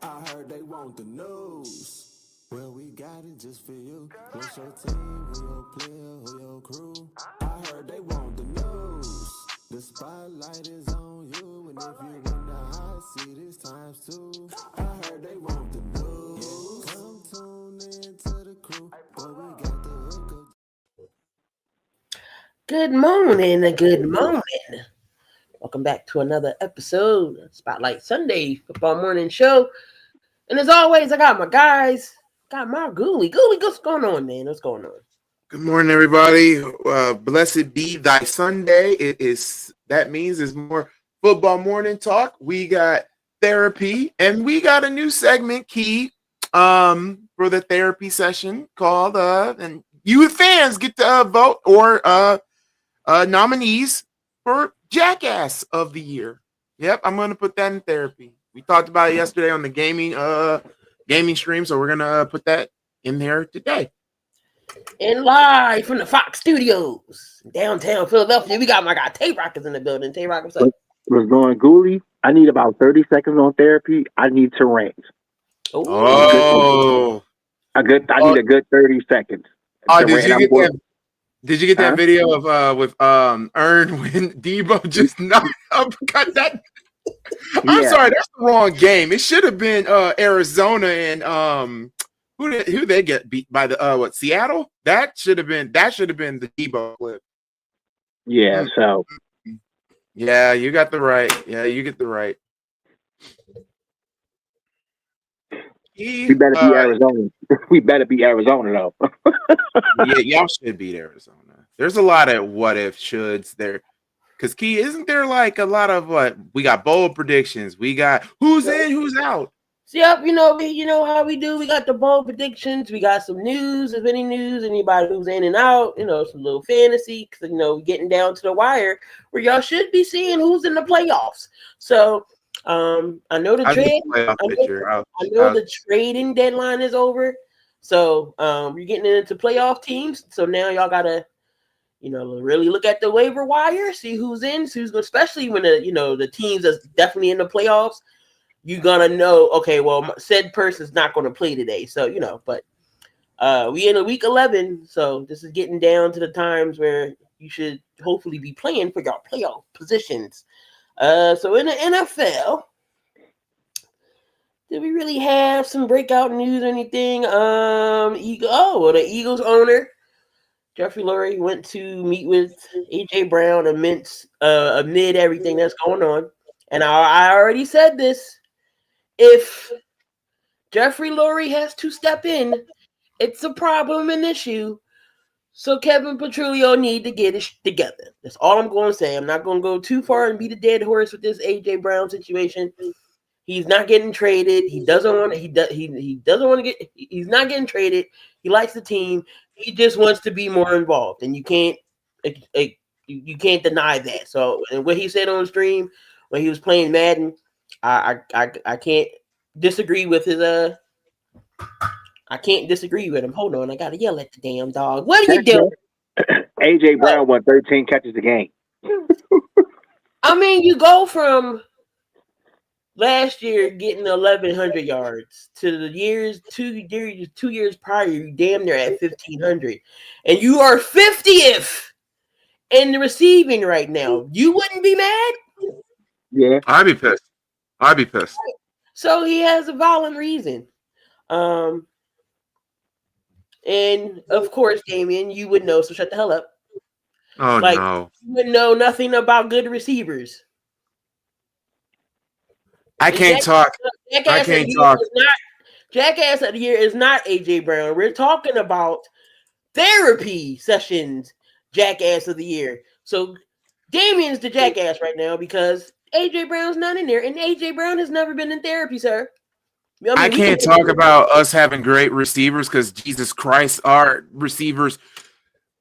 I heard they want the news. Well, we got it just for you. What's your team? Who your player? Who your crew? I heard they want the news. The spotlight is on you, and if you in the hot seat, it's times two. I heard they want the news. Come tune in to the crew, but we got the hook up. Good morning, good morning. Welcome back to another episode of Spotlight Sunday Football Morning Show. And as always, I got my guys. Got Malcgoolie. Goolie, what's going on, man? What's going on? Good morning, everybody. Blessed be thy Sunday. That means it's more football morning talk. We got therapy, and we got a new segment key for the therapy session called and you fans get to vote or nominees for Jackass of the Year. Yep, I'm gonna put that in therapy. We talked about it yesterday on the gaming stream, so we're gonna put that in there today. And live from the Fox Studios, downtown Philadelphia, we got my guy Tay Rockers in the building. Tay Rockers, what's up? Was going Ghoulie. I need about 30 seconds on therapy. I need to rant. Oh, I need a good 30 seconds. Did you get that video of with Earn when Debo just knocked uppercut that? I'm sorry, that's the wrong game. It should have been Arizona and who they get beat by the Seattle? That should have been the Debo clip. Yeah, so yeah, you got the right. Yeah, you get the right. We better be Arizona. We better be Arizona though. Yeah, y'all should beat Arizona. There's a lot of what if shoulds there. Because Key, isn't there like a lot of what we got bold predictions? We got who's in, who's out. Yep, you know how we do. We got the bold predictions. We got some news, if any news, anybody who's in and out. Some little fantasy. Because getting down to the wire where y'all should be seeing who's in the playoffs. So I know the trade. I know the trading deadline is over. So we're getting into playoff teams. So now y'all gotta, really look at the waiver wire, see who's in, who's good, especially when the teams that's definitely in the playoffs. You're gonna know, okay, well, said person's not gonna play today. So, but we in a week 11, so this is getting down to the times where you should hopefully be playing for your playoff positions. So in the NFL, did we really have some breakout news or anything? The Eagles owner, Jeffrey Lurie, went to meet with AJ Brown amid everything that's going on. And I already said this. If Jeffrey Lurie has to step in, it's a problem, an issue. So Kevin Petrulio need to get it together. That's all I'm going to say. I'm not going to go too far and beat a dead horse with this AJ Brown situation. He's not getting traded. He doesn't want to. He doesn't want to get. He's not getting traded. He likes the team. He just wants to be more involved, and you can't deny that. So, and what he said on the stream when he was playing Madden, I can't disagree with his I can't disagree with him. Hold on, I gotta yell at the damn dog. What are you doing? AJ Brown won 13 catches a game. I mean, you go from last year getting 1,100 yards to the two years prior, you damn near at 1,500, and you are 50th in the receiving right now. You wouldn't be mad? Yeah, I'd be pissed. So he has a valid reason. And of course, Damien, you would know, so shut the hell up. Oh, no. You would know nothing about good receivers. I can't talk. Jackass of the Year is not AJ Brown. We're talking about therapy sessions, Jackass of the Year. So Damien's the jackass right now because AJ Brown's not in there, and AJ Brown has never been in therapy, sir. I can't talk about us having great receivers because Jesus Christ, our receivers.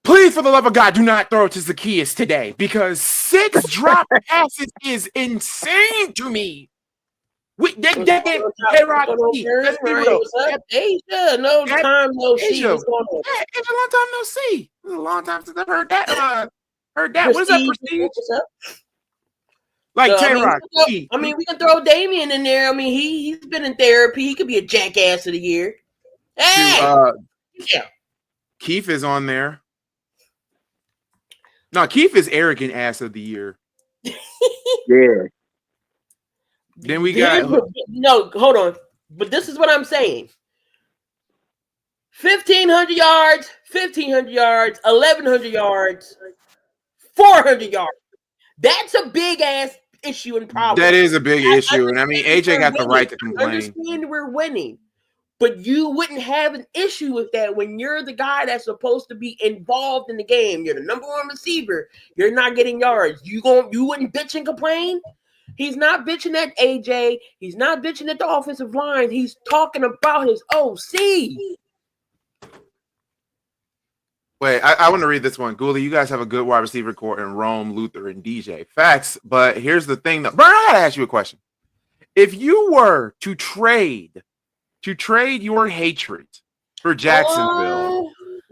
Please, for the love of God, do not throw it to Zacchaeus today because 6 drop passes is insane to me. Hey, Rock, let's be real. Asia, no time, no see. It's a long time no see. It's a long time since I've heard that. What is that, Prestige? Like So, Tay-Rock. we can throw Damian in there. I mean, he's been in therapy. He could be a jackass of the year. Hey, yeah. Keith is on there. No, Keith is arrogant ass of the year. Yeah. Then we got no. Hold on, but this is what I'm saying. 1,500 yards, 1,500 yards, 1,100 yards, 400 yards. That's a big ass issue and problem. That is a big issue, and I mean AJ got the right to complain. I understand we're winning, but you wouldn't have an issue with that when you're the guy that's supposed to be involved in the game. You're the number one receiver. You're not getting yards. You wouldn't bitch and complain? He's not bitching at AJ. He's not bitching at the offensive line. He's talking about his OC. Wait, I want to read this one. Goolie, you guys have a good wide receiver core in Rome, Luther, and DJ. Facts, but here's the thing. Brian, I gotta ask you a question. If you were to trade your hatred for Jacksonville,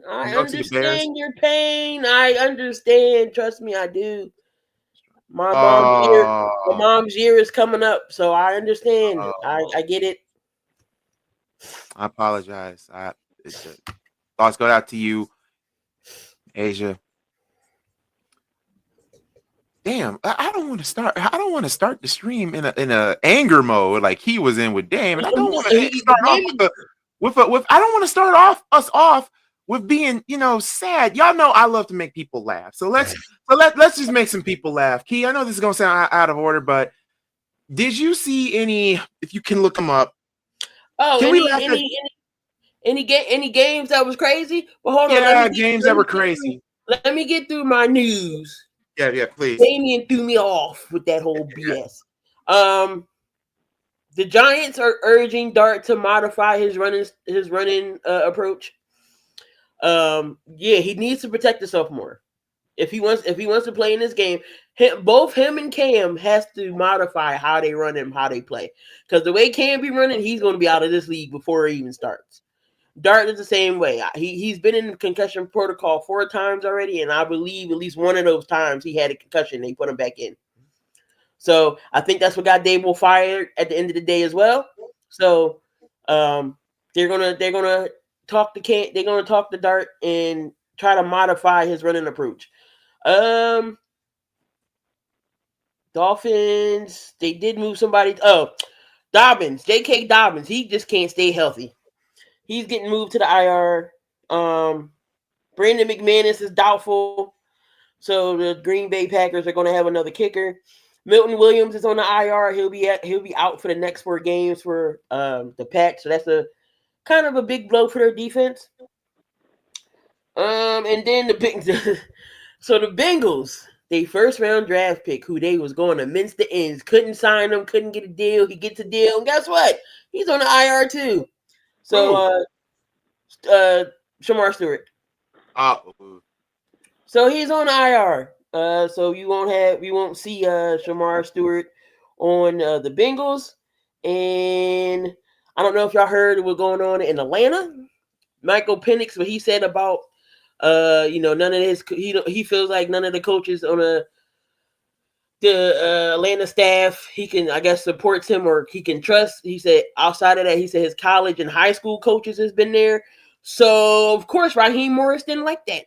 I understand your pain. I understand. Trust me, I do. My mom's year is coming up, so I understand. I get it. I apologize. Thoughts go out to you, Asia. Damn, I don't want to start. I don't want to start the stream in a anger mode like he was in with Dame, and I don't want to start off with. I don't want to start us off with being, sad. Y'all know I love to make people laugh, so let's just make some people laugh. Key, I know this is gonna sound out of order, but did you see any? If you can look them up. Oh, any games that was crazy? Well, hold on. Yeah, games that were crazy. Let me get through my news. Yeah, please. Damian threw me off with that whole BS. The Giants are urging Dart to modify his running approach. He needs to protect himself more. If he wants to play in this game, both him and Cam has to modify how they run him, how they play. Because the way Cam be running, he's going to be out of this league before it even starts. Dart is the same way. He's been in concussion protocol 4 times already, and I believe at least one of those times he had a concussion. They put him back in. So I think that's what got Dable fired at the end of the day as well. So they're gonna talk to Dart and try to modify his running approach. Dolphins, they did move somebody. Dobbins, J.K. Dobbins, he just can't stay healthy. He's getting moved to the IR. Brandon McManus is doubtful. So the Green Bay Packers are going to have another kicker. Milton Williams is on the IR. He'll be out for the next 4 games for the Packs. So that's a kind of a big blow for their defense. And then the Bengals, they first round draft pick who they was going to mince the ends, couldn't sign him, couldn't get a deal. He gets a deal, and guess what? He's on the IR too. So, Shamar Stewart. So he's on IR. So you won't see Shamar Stewart on the Bengals. And I don't know if y'all heard what's going on in Atlanta. Michael Penix, what he said about none of his he feels like none of the coaches on the Atlanta staff he can, I guess, supports him or he can trust. He said outside of that, he said his college and high school coaches has been there. So of course Raheem Morris didn't like that.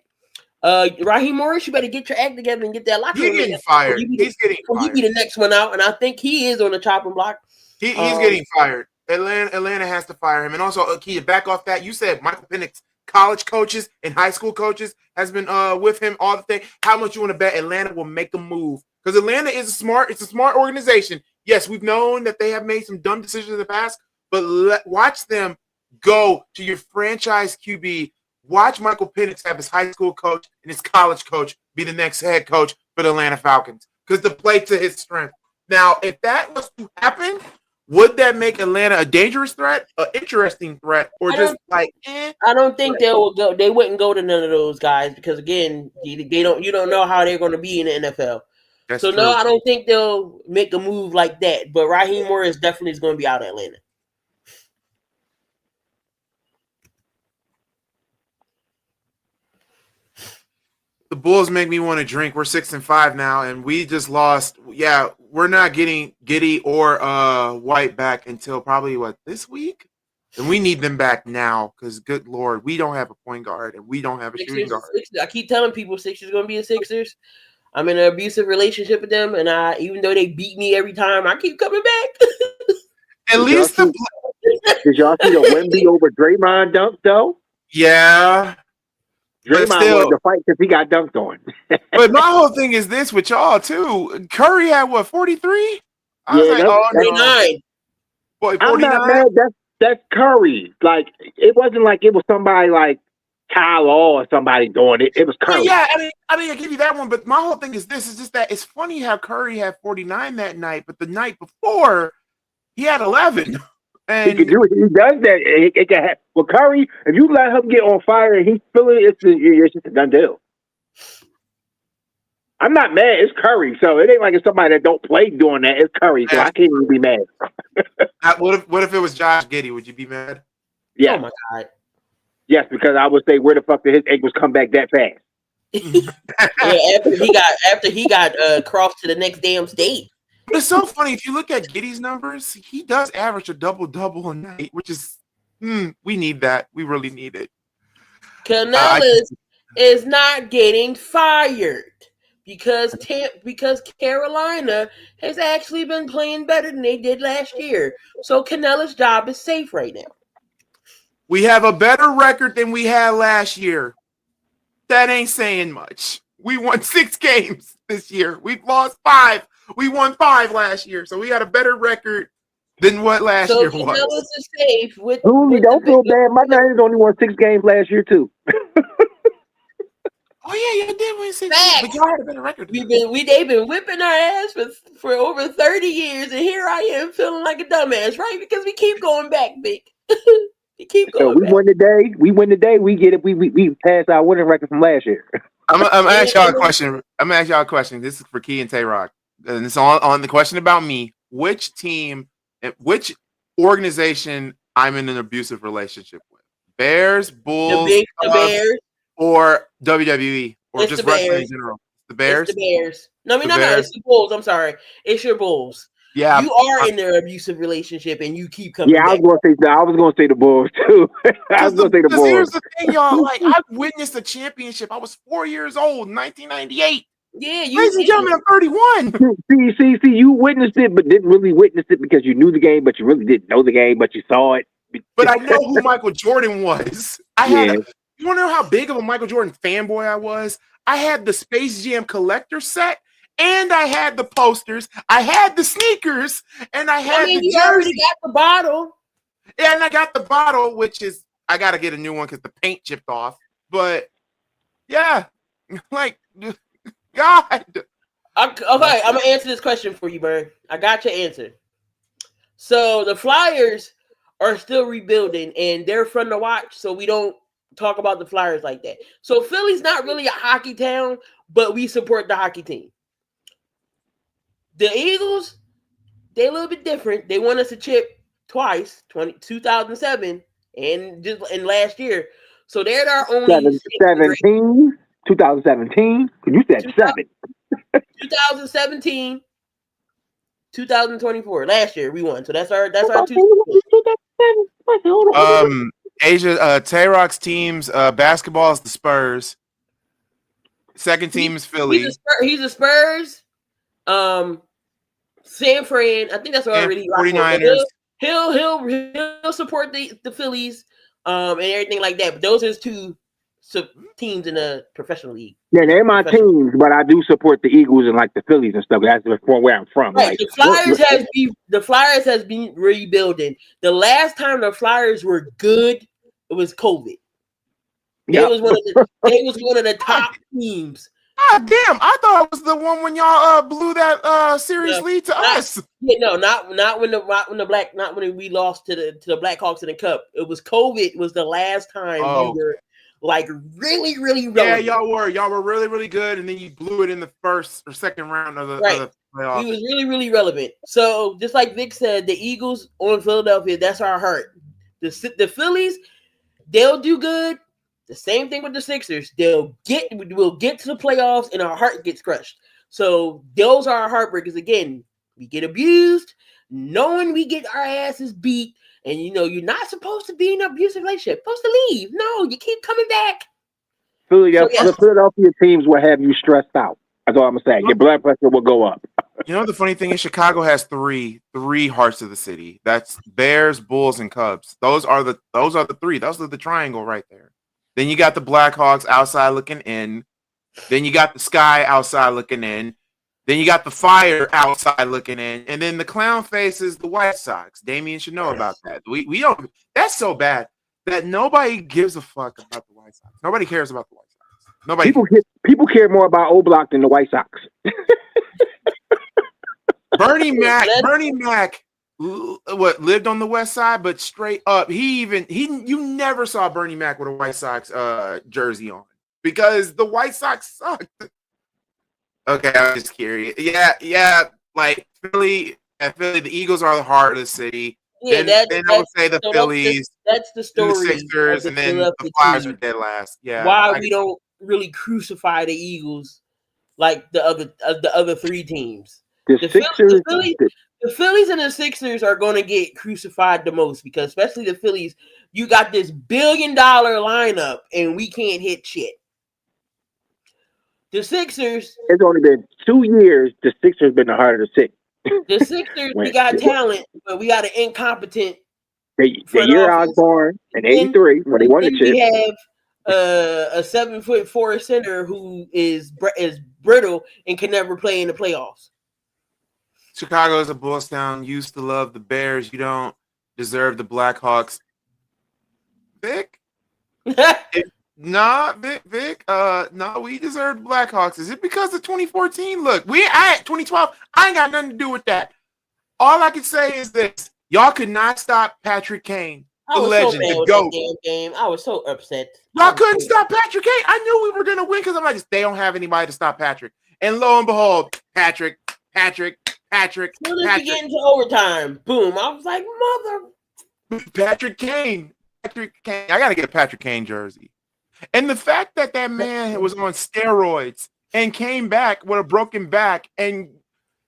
Raheem Morris, you better get your act together and get that locker room. He's getting fired. He's getting fired. He'll be the next one out, and I think he is on the chopping block. He's getting fired. Atlanta has to fire him. And also, Key, to back off that, you said Michael Penix, college coaches and high school coaches has been with him all the thing. How much you want to bet Atlanta will make a move? Because Atlanta is a smart organization. Yes, we've known that they have made some dumb decisions in the past, but watch them go to your franchise QB. Watch Michael Penix have his high school coach and his college coach be the next head coach for the Atlanta Falcons because to play to his strength. Now, if that was to happen, would that make Atlanta a dangerous threat, an interesting threat, or just like? I don't think they will go. They wouldn't go to none of those guys because again, they don't. You don't know how they're going to be in the NFL. That's so true. No, I don't think they'll make a move like that. But Raheem Morris definitely is going to be out of Atlanta. The Bulls make me want to drink. We're 6-5 now, and we just lost. Yeah, we're not getting Giddey or White back until probably this week, and we need them back now because good Lord, we don't have a point guard and we don't have a shooting guard. I keep telling people Sixers going to be the Sixers. I'm in an abusive relationship with them, and even though they beat me every time, I keep coming back. At least did y'all see the Wemby over Draymond dunk though? Yeah. Draymond wanted to fight because he got dunked on. But my whole thing is this with y'all too. Curry had 43? I was that's 49. Boy, 49? I'm not mad. That's Curry. Like it wasn't like it was somebody like Kyle Law or somebody doing it. It was Curry. Yeah, I mean, I give you that one. But my whole thing is this: is just that it's funny how Curry had 49 that night, but the night before he had 11. And he can do it. He does that. It can happen. Well, Curry, if you let him get on fire and he's feeling it, it's just a done deal. I'm not mad. It's Curry, so it ain't like it's somebody that don't play doing that. It's Curry, so I can't even be mad. What if it was Josh Giddey? Would you be mad? Yeah. Oh my God. Yes, because I would say, where the fuck did his ankles come back that fast? Yeah, after he got crossed to the next damn state. But it's so funny if you look at Giddey's numbers, he does average a double a night, which is we need that. We really need it. Canellis is not getting fired because Carolina has actually been playing better than they did last year. So Canellis' job is safe right now. We have a better record than we had last year. That ain't saying much. We won 6 games this year. We've lost 5. We won 5 last year, so we got a better record than what last year was. So Canellis is safe. Don't feel bad. My Niners only won 6 games last year too. Oh yeah, you did win 6 games, but y'all had a better record. They've been whipping our ass for over 30 years, and here I am feeling like a dumbass, right? Because we keep going back, big. We keep going. So we win today. We win today. We get it. We passed our winning record from last year. I'm gonna ask y'all a question. I'm gonna ask y'all a question. This is for Key and Tay-Rock. And it's on the question about me. Which team, which organization I'm in an abusive relationship with? Bears, Bulls, the Bears, or WWE, or it's just the wrestling Bears. in general? The Bears? It's the Bears. No, it's the Bulls. I'm sorry. It's your Bulls. Yeah, you are in an abusive relationship, and you keep coming. Yeah, back. I was gonna say the Bulls too. I was gonna say the Bulls. Here's the thing, y'all. Like, I've witnessed a championship. I was 4 years old, 1998. Yeah, ladies and gentlemen, I'm 31. See, you witnessed it, but didn't really witness it because you knew the game, but you really didn't know the game, but you saw it. But I know who Michael Jordan was. You want to know how big of a Michael Jordan fanboy I was? I had the Space Jam collector set, and I had the posters. I had the sneakers, and I had the jersey. You already got the bottle. Yeah, and I got the bottle, which is I got to get a new one because the paint chipped off. But yeah, like. God. Okay, I'm gonna answer this question for you, Bird. I got your answer. So the Flyers are still rebuilding, and they're fun to watch. So we don't talk about the Flyers like that. So Philly's not really a hockey town, but we support the hockey team. The Eagles, they're a little bit different. They won us a chip twice, 2007 and last year. So they're our only 17. 2017. You said 7. 2017, 2024. Last year we won, so that's our Asia Tay-Rock's team's basketball is the Spurs. Second team is Philly. He's a Spurs. San Fran. I think that's already 49ers. He'll support the Phillies, and everything like that. But those are his 2 teams in the professional league. Yeah, they're my teams, but I do support the Eagles and like the Phillies and stuff. That's where I'm from. Right. Like, the Flyers has been rebuilding. The last time the Flyers were good, it was COVID. Yep. It was one of the top teams. God damn! I thought it was the one when y'all blew that series lead to us. Yeah, no, not when we lost to the Blackhawks in the Cup. It was COVID. Was the last time we were. Like really, really relevant. Yeah, y'all were really, really good, and then you blew it in the first or second round of the playoffs. He was really, really relevant. So just like Vic said, the Eagles on Philadelphia, that's our heart. The Phillies, they'll do good, The same thing with the Sixers. We'll get to the playoffs and our heart gets crushed. So those are our heartbreakers. Again, we get abused, knowing we get our asses beat, and you're not supposed to be in an abusive relationship. You're supposed to leave. No, you keep coming back. The Philadelphia teams will have you stressed out. That's all I'm saying. Your blood pressure will go up. You know the funny thing is Chicago has three hearts of the city. That's Bears, Bulls, and Cubs. Those are the three. Those are the triangle right there. Then you got the Blackhawks outside looking in. Then you got the Sky outside looking in. Then you got the Fire outside looking in. And then the clown face is the White Sox. Damien should know about that. We don't. That's so bad that nobody gives a fuck about the White Sox. Nobody cares about the White Sox. Nobody. People care more about O-Block than the White Sox. Bernie Mac, what lived on the West Side, but straight up, you never saw Bernie Mac with a White Sox jersey on because the White Sox sucked. Okay, I'm just curious. Yeah, like Philly, the Eagles are the heart of the city. Yeah, then I would say the Phillies. That's the story. The Sixers, and then the Flyers are dead last. Yeah, why we don't really crucify the Eagles like the other three teams. The Phillies and the Sixers are going to get crucified the most because, especially the Phillies, you got this $1 billion lineup and we can't hit shit. The Sixers. It's only been 2 years. The Sixers been the heart of the city. The Sixers, we got talent, but we got an incompetent. The year I was born in '83 when they won the chip. We have a 7'4" center who is brittle and can never play in the playoffs. Chicago is a Bulls town. Used to love the Bears. You don't deserve the Blackhawks. Vic? Vic. We deserve the Blackhawks. Is it because of 2014? Look, I 2012. I ain't got nothing to do with that. All I can say is this: y'all could not stop Patrick Kane, the legend, the GOAT. Game. I was so upset. Y'all couldn't stop Patrick Kane. I knew we were gonna win because I'm like, they don't have anybody to stop Patrick. And lo and behold, Patrick. Soon as we get into overtime, boom! I was like, Patrick Kane. I gotta get a Patrick Kane jersey. And the fact that man was on steroids and came back with a broken back and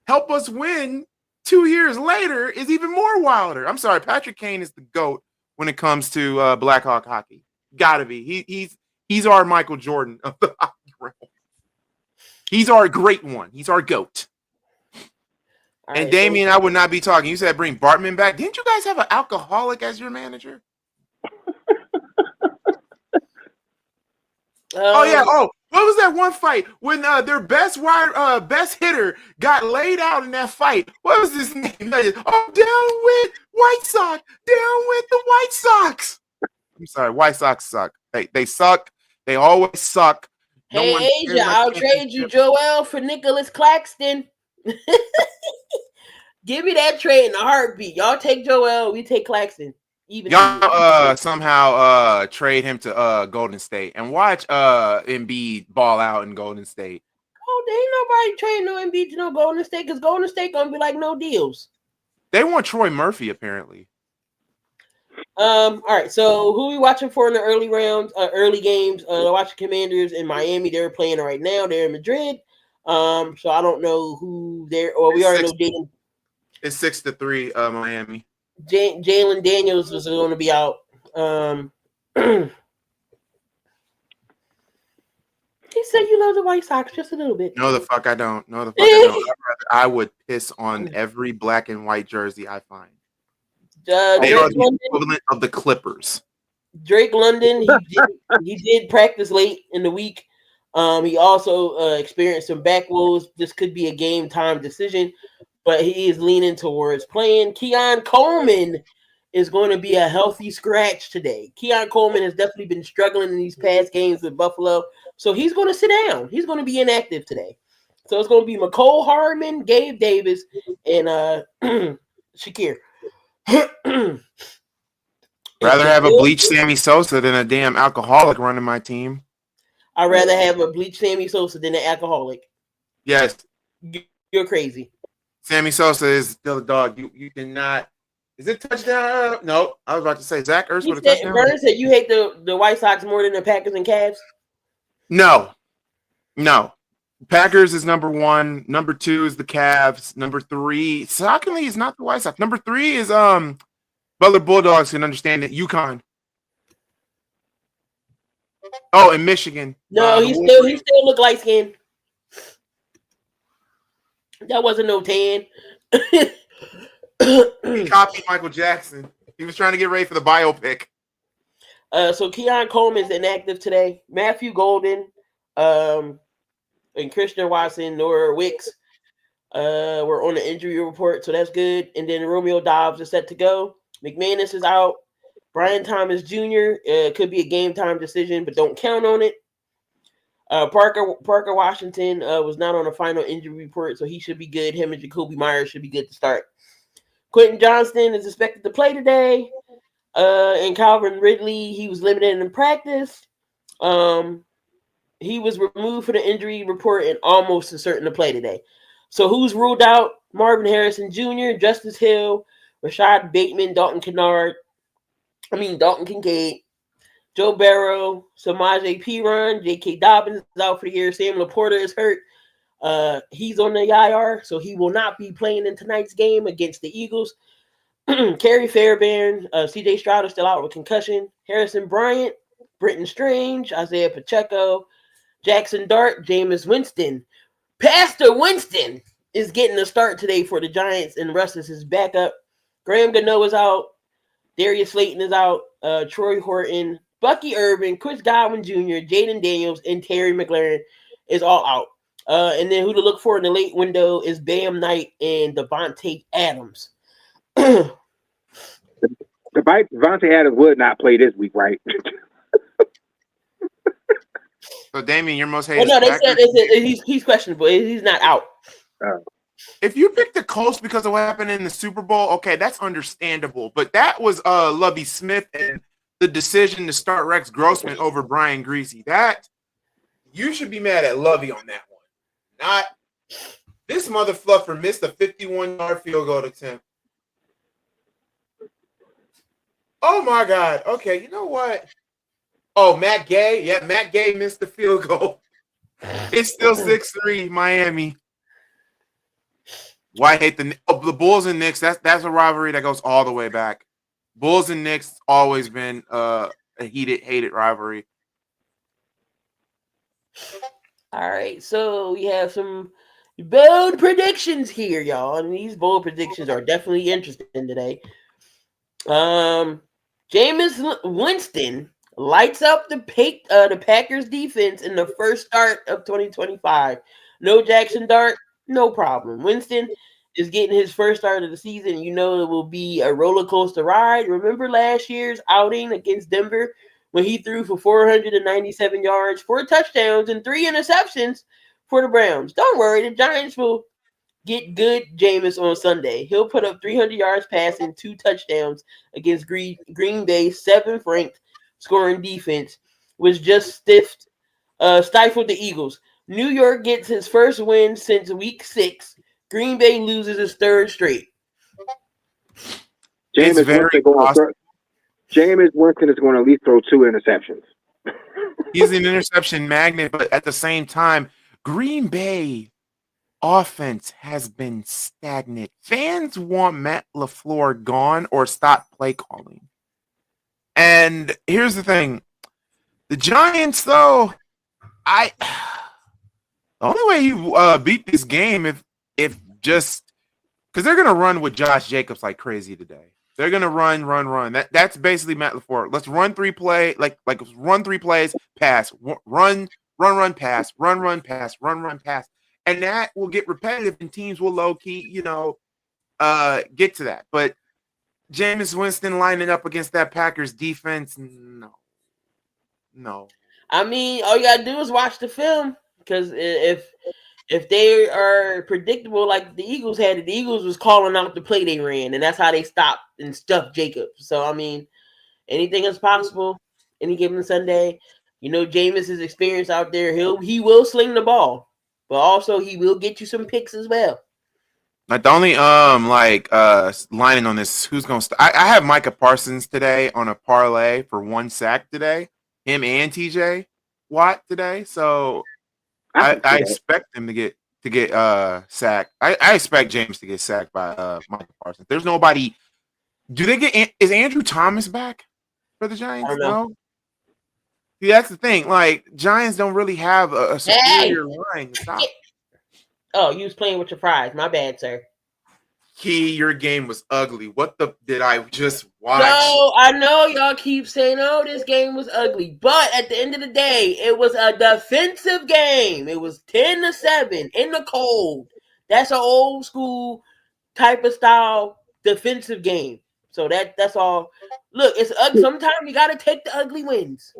helped us win 2 years later is even more wilder. I'm sorry, Patrick Kane is the GOAT when it comes to Blackhawk hockey. Gotta be. He's our Michael Jordan of the hockey realm. He's our great one. He's our GOAT. And Damien, I would not be talking. You said bring Bartman back. Didn't you guys have an alcoholic as your manager? What was that one fight when their best hitter got laid out in that fight? What was his name? Down with White Sox. Down with the White Sox. I'm sorry, White Sox suck. They suck. They always suck. Hey, Asia, I'll trade you Joel for Nicholas Claxton. Give me that trade in a heartbeat. Y'all take Joel, we take Claxton. Y'all somehow trade him to Golden State and watch Embiid ball out in Golden State. Oh, there ain't nobody trading no Embiid to no Golden State because Golden State gonna be like no deals. They want Troy Murphy apparently. All right. So who we watching for in the early rounds, early games? Watching Commanders in Miami. They're playing right now. They're in Madrid. So I don't know who they're. Or we already know Jalen. It's 6-3, Miami. Jalen Daniels was going to be out. He said you love the White Sox just a little bit. No, the fuck I don't. I would piss on every black and white jersey I find. They are the equivalent of the Clippers. Drake London, he did practice late in the week. He also experienced some back woes. This could be a game time decision, but he is leaning towards playing. Keon Coleman is going to be a healthy scratch today. Keon Coleman has definitely been struggling in these past games with Buffalo, so he's going to sit down. He's going to be inactive today. So it's going to be McCole Hardman, Gabe Davis, and Shakir. Rather have a bleach Sammy Sosa than a damn alcoholic running my team. I'd rather have a bleach Sammy Sosa than an alcoholic. Yes. You're crazy. Sammy Sosa is still a dog. You cannot Is it touchdown? No, I was about to say Zach Ertz with a touchdown. Burns said you hate the White Sox more than the Packers and Cavs. No. Packers is number 1. Number 2 is the Cavs. Number 3, shockingly, is not the White Sox. Number 3 is Butler Bulldogs. Can understand it. UConn. Oh, and Michigan. No, he still look light skinned. That wasn't no tan. He copied Michael Jackson. He was trying to get ready for the biopic. So Keon Coleman is inactive today. Matthew Golden, and Christian Watson, Nora Wicks, were on the injury report, so that's good. And then Romeo Dobbs is set to go. McManus is out. Brian Thomas Jr. Could be a game time decision, but don't count on it. Parker Washington was not on the final injury report, so he should be good. Him and Jacoby Myers should be good to start. Quentin Johnston is expected to play today. And Calvin Ridley, he was limited in practice. He was removed for the injury report and almost certain to play today. So who's ruled out? Marvin Harrison Jr., Justice Hill, Rashad Bateman, Dalton Kincaid, Joe Barrow, Samaje Perine, J.K. Dobbins is out for the year. Sam Laporta is hurt. He's on the IR, so he will not be playing in tonight's game against the Eagles. Kerry Fairbairn, C.J. Stroud is still out with concussion. Harrison Bryant, Britton Strange, Isaiah Pacheco, Jackson Dart, Jameis Winston. Pastor Winston is getting a start today for the Giants, and Russ is his backup. Graham Gano is out. Darius Slayton is out. Troy Horton, Bucky Irvin, Chris Godwin Jr., Jaden Daniels, and Terry McLaurin is all out. And then who to look for in the late window is Bam Knight and Devontae Adams. Devontae Adams would not play this week, right? So, Damien, your most hated. Well, no, they said he's questionable. He's not out. If you picked the Colts because of what happened in the Super Bowl, okay, that's understandable. But that was Lovie Smith and the decision to start Rex Grossman over Brian Greasy. That you should be mad at Lovie on that one. Not this mother fluffer missed a 51-yard field goal attempt. Oh my God. Okay, you know what? Oh, Matt Gay. Yeah, Matt Gay missed the field goal. It's still 6-3, Miami. Why hate the Bulls and Knicks? That's a rivalry that goes all the way back. Bulls and Knicks always been a hated rivalry. All right, so we have some bold predictions here, y'all, and these bold predictions are definitely interesting today. Jameis Winston lights up the Packers defense in the first start of 2025. No Jackson Dart, no problem. Winston is getting his first start of the season. You know it will be a roller coaster ride. Remember last year's outing against Denver when he threw for 497 yards, 4 touchdowns, and 3 interceptions for the Browns? Don't worry, the Giants will get good Jameis on Sunday. He'll put up 300 yards passing, 2 touchdowns against Green Bay, 7th ranked scoring defense, which just stifled the Eagles. New York gets his first win since week 6. Green Bay loses his 3rd straight. Jameis Winston is going to at least throw 2 interceptions. He's an interception magnet, but at the same time, Green Bay offense has been stagnant. Fans want Matt LaFleur gone or stop play calling. And here's the thing. The Giants, though, the only way you beat this game if just because they're gonna run with Josh Jacobs like crazy today. They're gonna run. That's basically Matt LaFleur. Let's run 3 plays, run 3 plays, pass, run, pass, run, pass, and that will get repetitive, and teams will low key, get to that. But Jameis Winston lining up against that Packers defense, no. I mean, all you gotta do is watch the film, because if they are predictable like the Eagles had, the Eagles was calling out the play they ran, and that's how they stopped and stuffed Jacobs. So, I mean, anything is possible any given Sunday. Jameis is experienced out there. He will sling the ball, but also he will get you some picks as well. Like the only lining on this, who's gonna I have Micah Parsons today on a parlay for 1 sack today. Him and TJ Watt today. So I I can see that. expect him to get sacked. I expect James to get sacked by Micah Parsons. There's nobody. Do they get is Andrew Thomas back for the I Giants? don't know. No. See, that's the thing. Like Giants don't really have a superior line to stop. Oh, you was playing with your fries. My bad, sir. Key, your game was ugly. What the did I just watch? No, I know y'all keep saying, "Oh, this game was ugly," but at the end of the day, it was a defensive game. It was 10-7 in the cold. That's an old school type of style defensive game. So that's all. Look, it's ugly. Sometimes you got to take the ugly wins.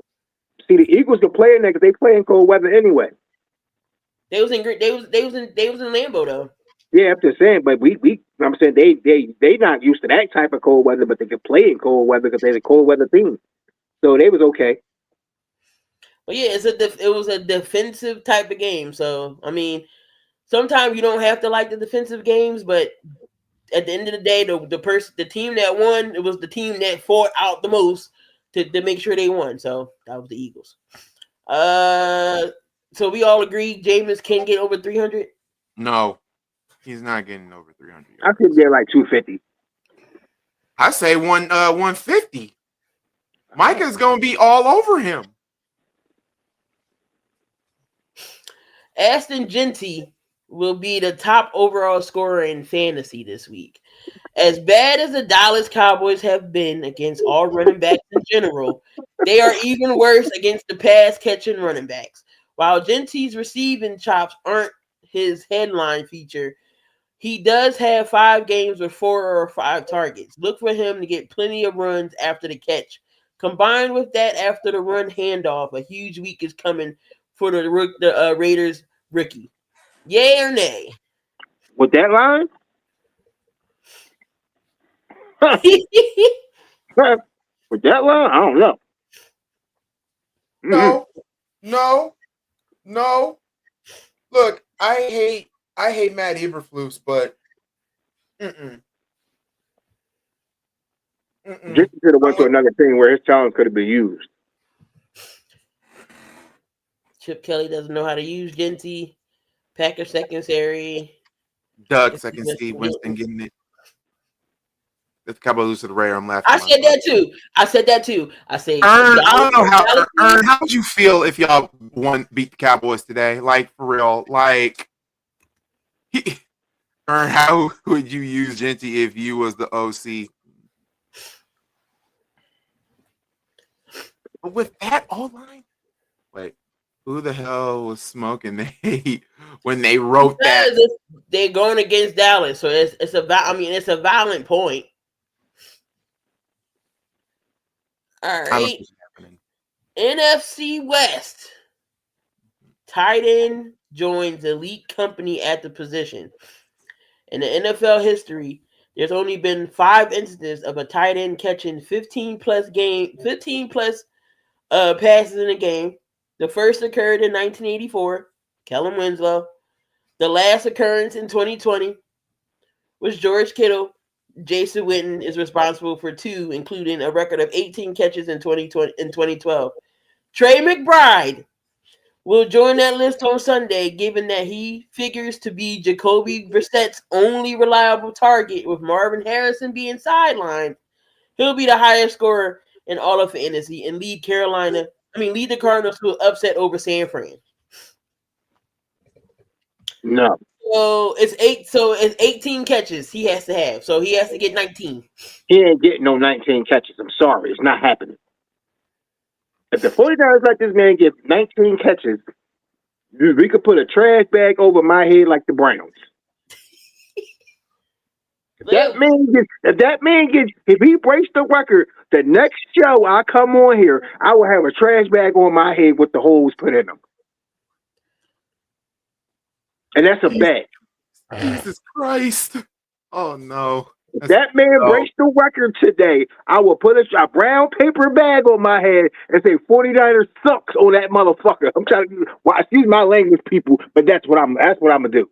See, the Eagles can play in there because they play in cold weather anyway. They was in Lambeau though. Yeah, I'm just saying, but I'm saying they not used to that type of cold weather, but they can play in cold weather because they're a cold weather team. So they was okay. But yeah, it was a defensive type of game. So I mean, sometimes you don't have to like the defensive games, but at the end of the day, the team that won, it was the team that fought out the most to make sure they won. So that was the Eagles. So we all agree Jameis can get over 300. No, he's not getting over 300 yards. I could get like 250. I say 150. Micah's gonna be all over him. Aston Genty will be the top overall scorer in fantasy this week. As bad as the Dallas Cowboys have been against all running backs in general, they are even worse against the pass-catching running backs. While Genty's receiving chops aren't his headline feature, he does have 5 games with 4 or 5 targets. Look for him to get plenty of runs after the catch. Combined with that, after the run handoff, a huge week is coming for the Raiders rookie. Yay or nay? With that line? With that line? I don't know. No. Look, I hate Matt Eberflus, but Just could have went to another team where his talent could have been used. Chip Kelly doesn't know how to use Genty. Packer secondary. Doug second Steve Winston getting it. If Cowboys lose to the Raiders, I'm laughing. I said that too. I say Ern, I don't know how Ern, how would you feel if y'all beat the Cowboys today? Like for real. Like Ern, how would you use Genty if you was the OC? But with that all line? Wait, who the hell was smoking when they wrote that? They're going against Dallas, so it's a violent point. All right. NFC West. Tight end joins elite company at the position. In the NFL history, there's only been 5 instances of a tight end catching 15 plus passes in a game. The first occurred in 1984, Kellen Winslow. The last occurrence in 2020 was George Kittle. Jason Witten is responsible for 2, including a record of 18 catches in 2012. Trey McBride will join that list on Sunday, given that he figures to be Jacoby Brissett's only reliable target, with Marvin Harrison being sidelined. He'll be the highest scorer in all of fantasy and lead the Cardinals to an upset over San Fran. No. So it's 18 catches he has to have. So he has to get 19. He ain't getting no 19 catches. I'm sorry. It's not happening. If the 49ers let this man get 19 catches, we could put a trash bag over my head like the Browns. If he breaks the record, the next show I come on here, I will have a trash bag on my head with the holes put in them. And that's a bet. Jesus Christ. Oh, no. If that man breaks the record today, I will put a brown paper bag on my head and say 49ers sucks on that motherfucker. I'm trying to excuse my language, people, but that's what I'm going to do.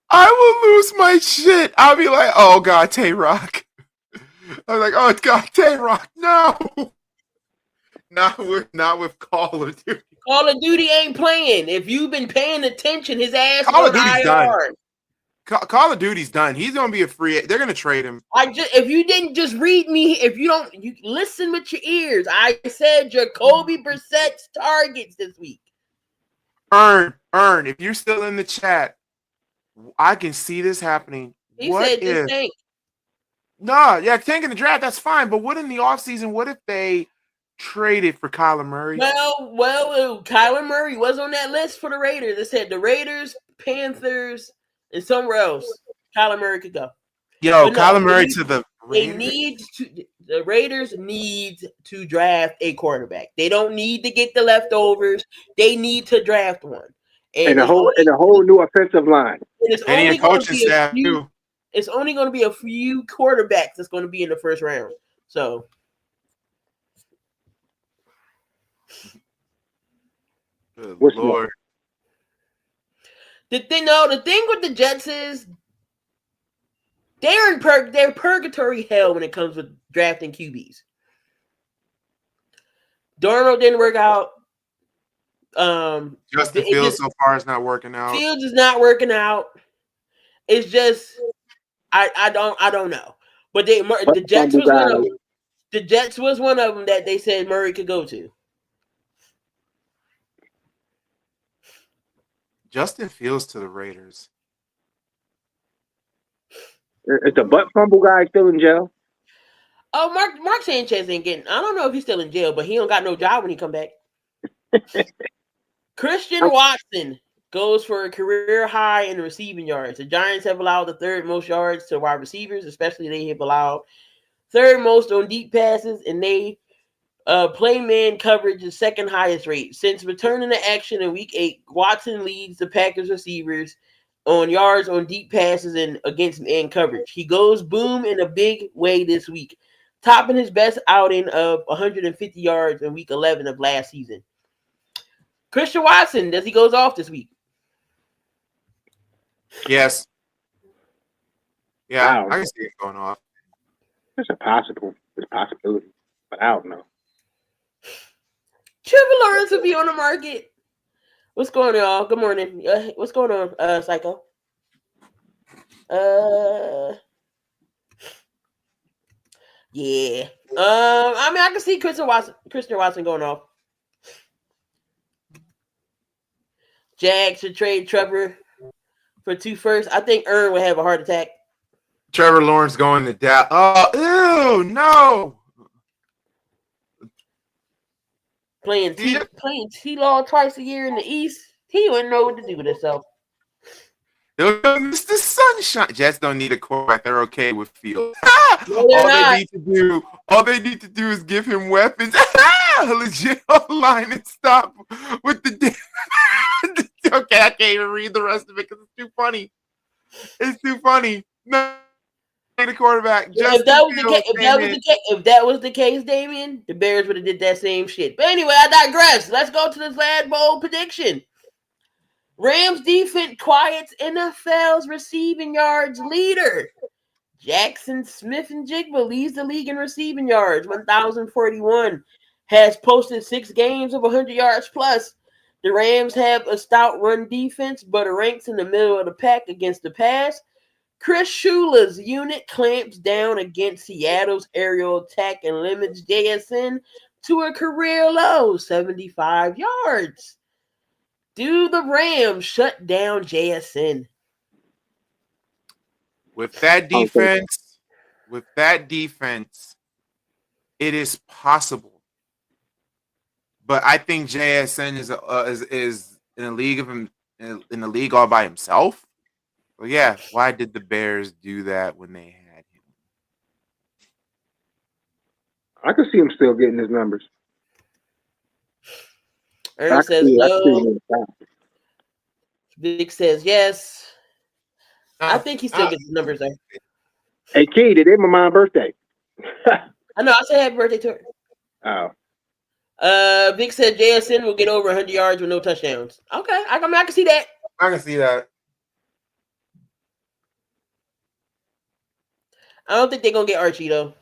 I will lose my shit. I'll be like, oh God, Tay-Rock. I'm like, oh God, Tay-Rock, no. Not with Call of Duty. Call of Duty ain't playing. If you've been paying attention, his ass is Call on of Duty's done. IR. Call of Duty's done. He's gonna be a free. They're gonna trade him. If you didn't just read me, if you don't, you listen with your ears. I said Jacoby Brissett's targets this week. Earn. If you're still in the chat, I can see this happening. He said this tank. No, yeah, tanking the draft, that's fine. But what in the offseason, what if they traded for Kyler Murray? Well, Kyler Murray was on that list for the Raiders. They said the Raiders, Panthers, and somewhere else. Kyler Murray could go. Yo, Kyler Murray to the Raiders. The Raiders need to draft a quarterback. They don't need to get the leftovers. They need to draft one. And a whole new offensive line. And it's and only a coaching staff too. It's only going to be a few quarterbacks that's going to be in the first round. So Good Lord. The thing with the Jets is they're in purgatory hell when it comes with drafting QBs. Darnold didn't work out. Justin Fields so far is not working out. Fields is not working out. It's just I don't know. But the Jets was one of them. The Jets was one of them that they said Murray could go to. Justin Fields to the Raiders. Is the butt fumble guy still in jail? Oh, Mark Sanchez ain't getting. I don't know if he's still in jail, but he don't got no job when he come back. Christian Watson goes for a career high in receiving yards. The Giants have allowed the third most yards to wide receivers, especially they have allowed third most on deep passes, and they play man coverage is second highest rate. Since returning to action in Week 8, Watson leads the Packers receivers on yards on deep passes and against man coverage. He goes boom in a big way this week, topping his best outing of 150 yards in Week 11 of last season. Christian Watson, does he goes off this week? Yes. Yeah, Wow. I can see it going off. It's a possibility, but I don't know. Trevor Lawrence will be on the market. What's going on, y'all? Good morning. What's going on, Psycho? Yeah. I mean, I can see Christian Watson going off. Jags should trade Trevor for 2 firsts. I think Ern would have a heart attack. Trevor Lawrence going to Dallas. Oh, ew, no. Playing T-Law twice a year in the East. He wouldn't know what to do with himself. It's the sunshine. Jets don't need a quarterback. They're okay with Fields. No, all they need to do is give him weapons. A legit line and stop with the. Okay, I can't even read the rest of it because it's too funny. It's too funny. No, the quarterback. If that was the case, Damien, the Bears would have did that same shit. But anyway, I digress. Let's go to this last bold prediction. Rams defense quiets NFL's receiving yards leader. Jackson Smith-Njigba leads the league in receiving yards, 1,041. Has posted 6 games of 100 yards plus. The Rams have a stout run defense, but ranks in the middle of the pack against the pass. Chris Shula's unit clamps down against Seattle's aerial attack and limits JSN to a career low, 75 yards. Do the Rams shut down JSN? With that defense, it is possible. But I think JSN is in a league in the league all by himself. Well, yeah. Why did the Bears do that when they had him? I could see him still getting his numbers. Ern says no. Vic says yes. I think he still gets his numbers there. Hey, Key, today my mom's birthday. I know. I said happy birthday to her. Oh. Vic said JSN will get over 100 yards with no touchdowns. Okay. I can see that. I can see that. I don't think they're gonna get Archie though.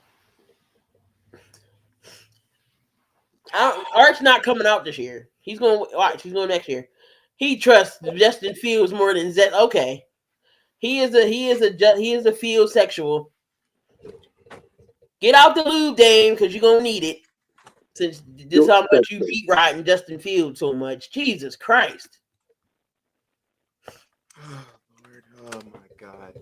Arch not coming out this year. He's going to watch. He's going next year. He trusts Justin Fields more than Zed. Okay, he is a field sexual. Get out the lube, Dame, because you're gonna need it. Since this is how much you beat riding Justin Fields so much. Jesus Christ. Oh, Lord. Oh my God.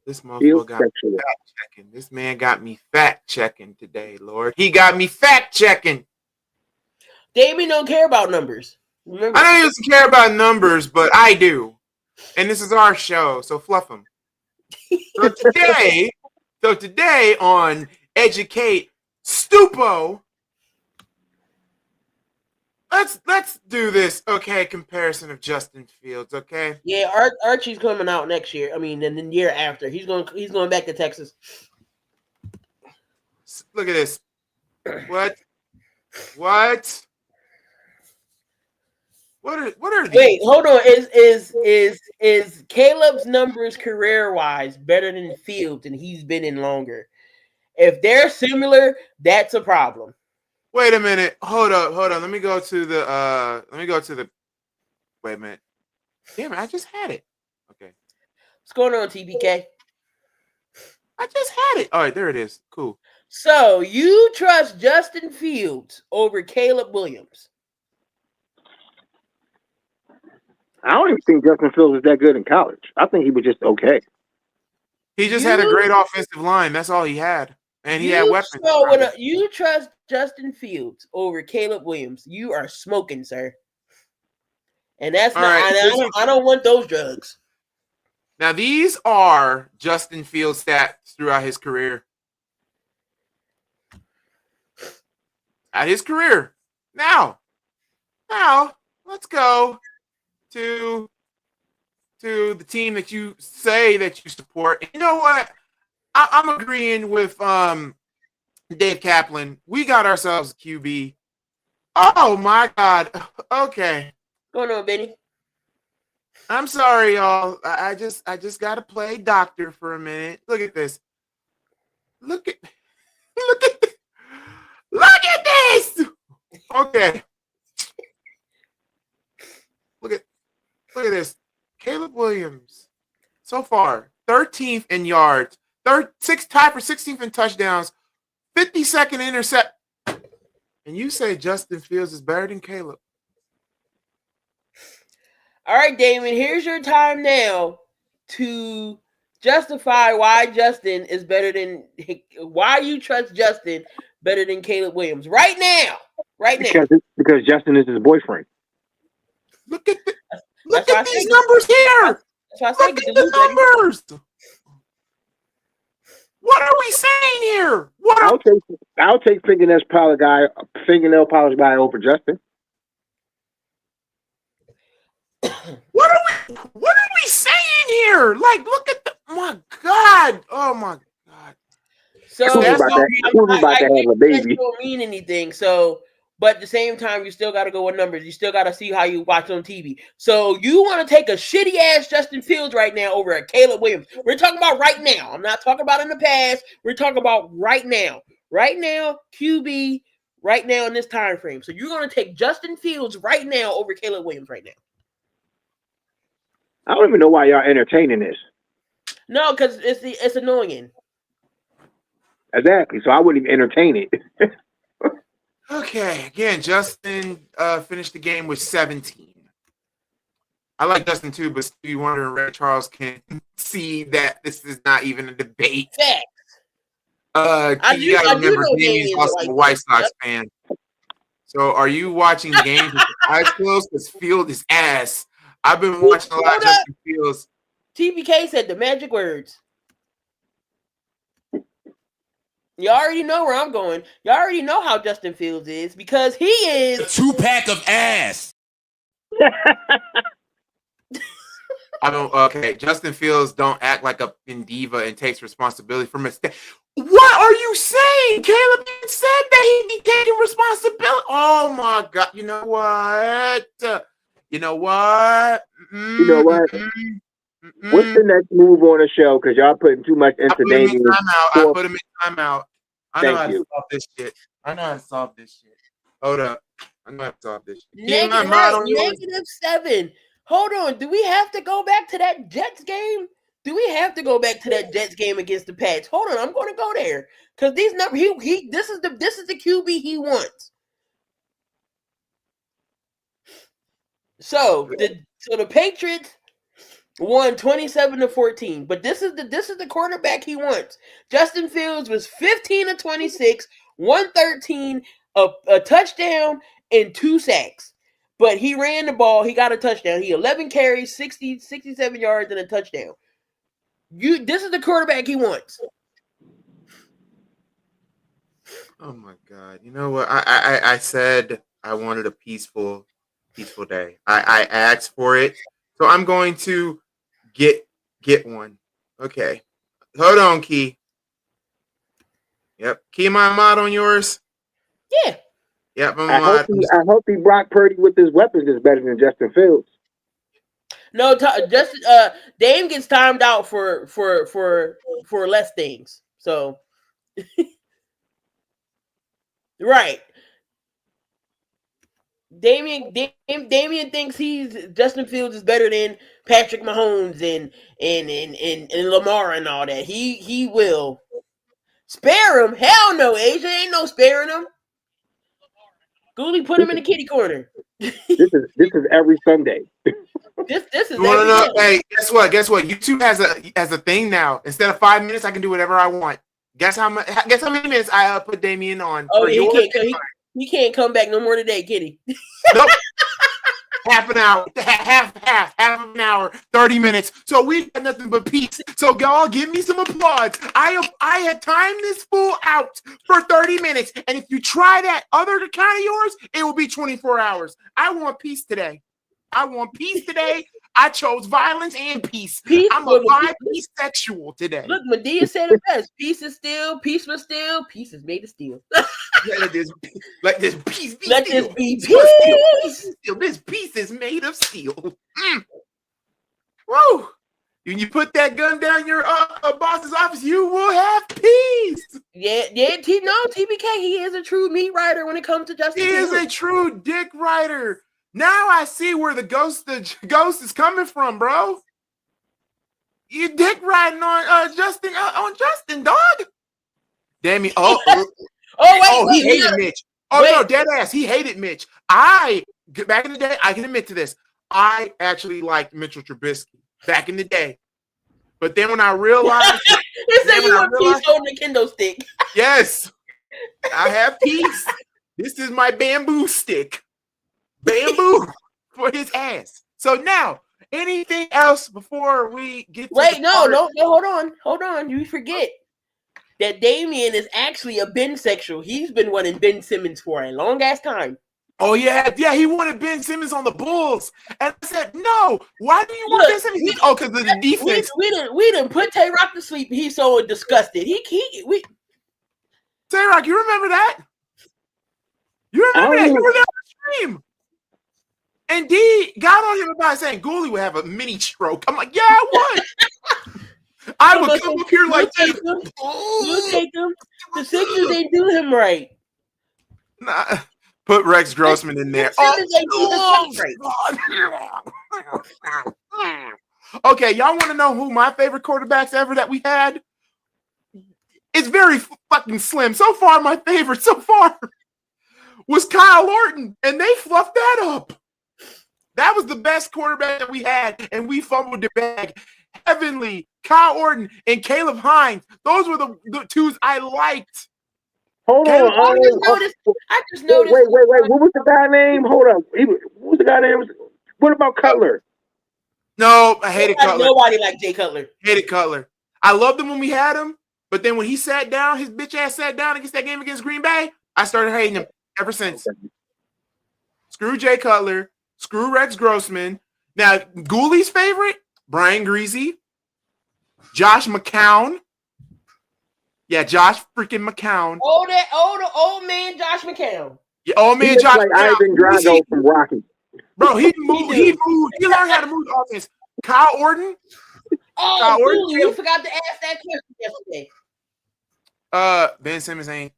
This motherfucker got me fact checking. This man got me fact checking today, Lord. He got me fact checking. Damien don't care about numbers. Remember? I know he doesn't care about numbers, but I do. And this is our show, so fluff him. So today on Educate Stupo, let's do this, okay? Comparison of Justin Fields, okay? Yeah, Archie's coming out next year. I mean, and the year after, he's going back to Texas. Look at this. What? What are these? Wait, hold on. Is Caleb's numbers career wise better than Fields, and he's been in longer? If they're similar, that's a problem. Wait a minute. Hold on. Let me go to the. Wait a minute. Damn it! I just had it. Okay. What's going on, TBK? I just had it. All right, there it is. Cool. So you trust Justin Fields over Caleb Williams? I don't even think Justin Fields was that good in college. I think he was just okay. He just had a great offensive line. That's all he had. And he had weapons. So you trust Justin Fields over Caleb Williams. You are smoking, sir. And that's all not right. I don't want those drugs. Now, these are Justin Fields stats throughout his career. At his career. Now, let's go to the team that you say that you support. You know what? I'm agreeing with Dave Kaplan. We got ourselves a QB. Oh my God. Okay. What's going on, Benny? I'm sorry, y'all. I just gotta play doctor for a minute. Look at this. Look at this. Okay. Look at this. Caleb Williams, so far, 13th in yards, tied for 16th in touchdowns, 52nd intercept. And you say Justin Fields is better than Caleb. All right, Damon, here's your time now to justify why you trust Justin better than Caleb Williams. Right now. Because Justin is his boyfriend. Look at these numbers here. Look at the numbers. What are we saying here? I'll take fingernail polish guy over Justin. What are we saying here? Like, look at my God. Oh my God. So I don't mean anything. So, but at the same time, you still got to go with numbers. You still got to see how you watch on TV. So you want to take a shitty ass Justin Fields right now over a Caleb Williams. We're talking about right now. I'm not talking about in the past. We're talking about right now. Right now, QB, right now in this time frame. So you're going to take Justin Fields right now over Caleb Williams right now. I don't even know why y'all entertaining this. No, because it's annoying. Exactly. So I wouldn't even entertain it. Okay. Again, Justin finished the game with 17. I like Justin too, but Stevie Wonder and Ray Charles can see that this is not even a debate. Facts. You got to remember, Damien's also a White Sox fan. So are you watching games with your eyes closed? Because Field is ass. I've been watching a lot of Justin Fields. TBK said the magic words. You already know where I'm going. You already know how Justin Fields is because he is a 2-pack of ass. Okay, Justin Fields don't act like a diva and takes responsibility for mistakes. What are you saying? Caleb said that he'd be taking responsibility. Oh my God! You know what? What's the next move on the show? Because y'all putting too much into Damian. I put him in timeout. I know Thank how to you. solve this shit. I know how to solve this shit. Hold up. I know how to solve this shit. -7. Hold on. Do we have to go back to that Jets game? Do we have to go back to that Jets game against the Pats? Hold on. I'm going to go there because these numbers. This is the QB he wants. So the Patriots won 27-14, but this is the quarterback he wants. Justin Fields was 15 of 26, 113, a touchdown and 2 sacks. But he ran the ball, he got a touchdown. He 11 carries, 67 yards and a touchdown. This is the quarterback he wants. Oh my God. You know what? I said I wanted a peaceful day. I asked for it. So I'm going to get one. Okay. Hold on, Key. Yep. Key, my mod on yours? Yeah. Yep, I hope he Brock Purdy with his weapons is better than Justin Fields. No, Dame gets timed out for less things. So right. Damian thinks Justin Fields is better than Patrick Mahomes and Lamar and all that. He will spare him. Hell no, AJ ain't no sparing him. Goolie put him in the kitty corner. This is every Sunday. This is every no. Hey, guess what? YouTube has a thing now. Instead of 5 minutes, I can do whatever I want. Guess how many minutes I put Damian on? Oh, he can't come back no more today, kitty. Nope. Half an hour, half an hour, 30 minutes. So we got nothing but peace. So y'all give me some applause. I had timed this fool out for 30 minutes. And if you try that other account of yours, it will be 24 hours. I want peace today. I chose violence and peace. I'm a bi-sexual today. Look, Medea said it best. Peace is still, peace was still, peace is made of steel. Let this peace be Let steel. this be peace. This piece is made of steel. Woo! When you put that gun down your boss's office, you will have peace. Yeah. TBK, he is a true meat rider when it comes to justice. He is a true dick rider. Now I see where the ghost is coming from, bro. You dick riding on Justin, dog. Damn it! He hated Mitch. No, dead ass. He hated Mitch. Back in the day, I can admit to this. I actually liked Mitchell Trubisky back in the day, but then when I realized, he said you want peace holding a kendo stick. Yes, I have peace. This is my bamboo stick. Bamboo for his ass. So now, anything else before we get to no, hold on. You forget that Damian is actually a Ben sexual. He's been wanting Ben Simmons for a long ass time. Oh yeah, he wanted Ben Simmons on the Bulls, and I said no. Why do you want Ben Simmons? Because of the defense. We didn't put Tay-Rock to sleep. He's so disgusted. Tay-Rock, you remember that? You remember that? You were there on the stream. And D got on him about saying Goolie would have a mini stroke. I'm like, yeah, I would. I would come up here like this. We'll take him. The Sixers ain't do him right. Nah, put Rex Grossman in there. Okay, y'all want to know who my favorite quarterbacks ever that we had? It's very fucking slim. So far, my favorite was Kyle Orton, and they fluffed that up. That was the best quarterback that we had, and we fumbled the bag. Heavenly, Kyle Orton, and Caleb Hines. Those were the twos I liked. Hold on. I just noticed. Wait. What was the guy name? Hold on. What was the guy name? What about Cutler? No, I hated Cutler. Nobody liked Jay Cutler. Hated Cutler. I loved him when we had him, but then when he sat down, his bitch ass sat down against that game against Green Bay, I started hating him ever since. Screw Jay Cutler. Screw Rex Grossman. Now, Goolie's favorite, Brian Greasy, Josh McCown. Yeah, Josh freaking McCown. Old man Josh McCown. Yeah, old man Josh like McCown. Ivan Drago from Rocky. Bro, he moved. He learned how to move the offense. Kyle Orton, Oh, Dooley, we forgot to ask that question yesterday. Ben Simmons ain't.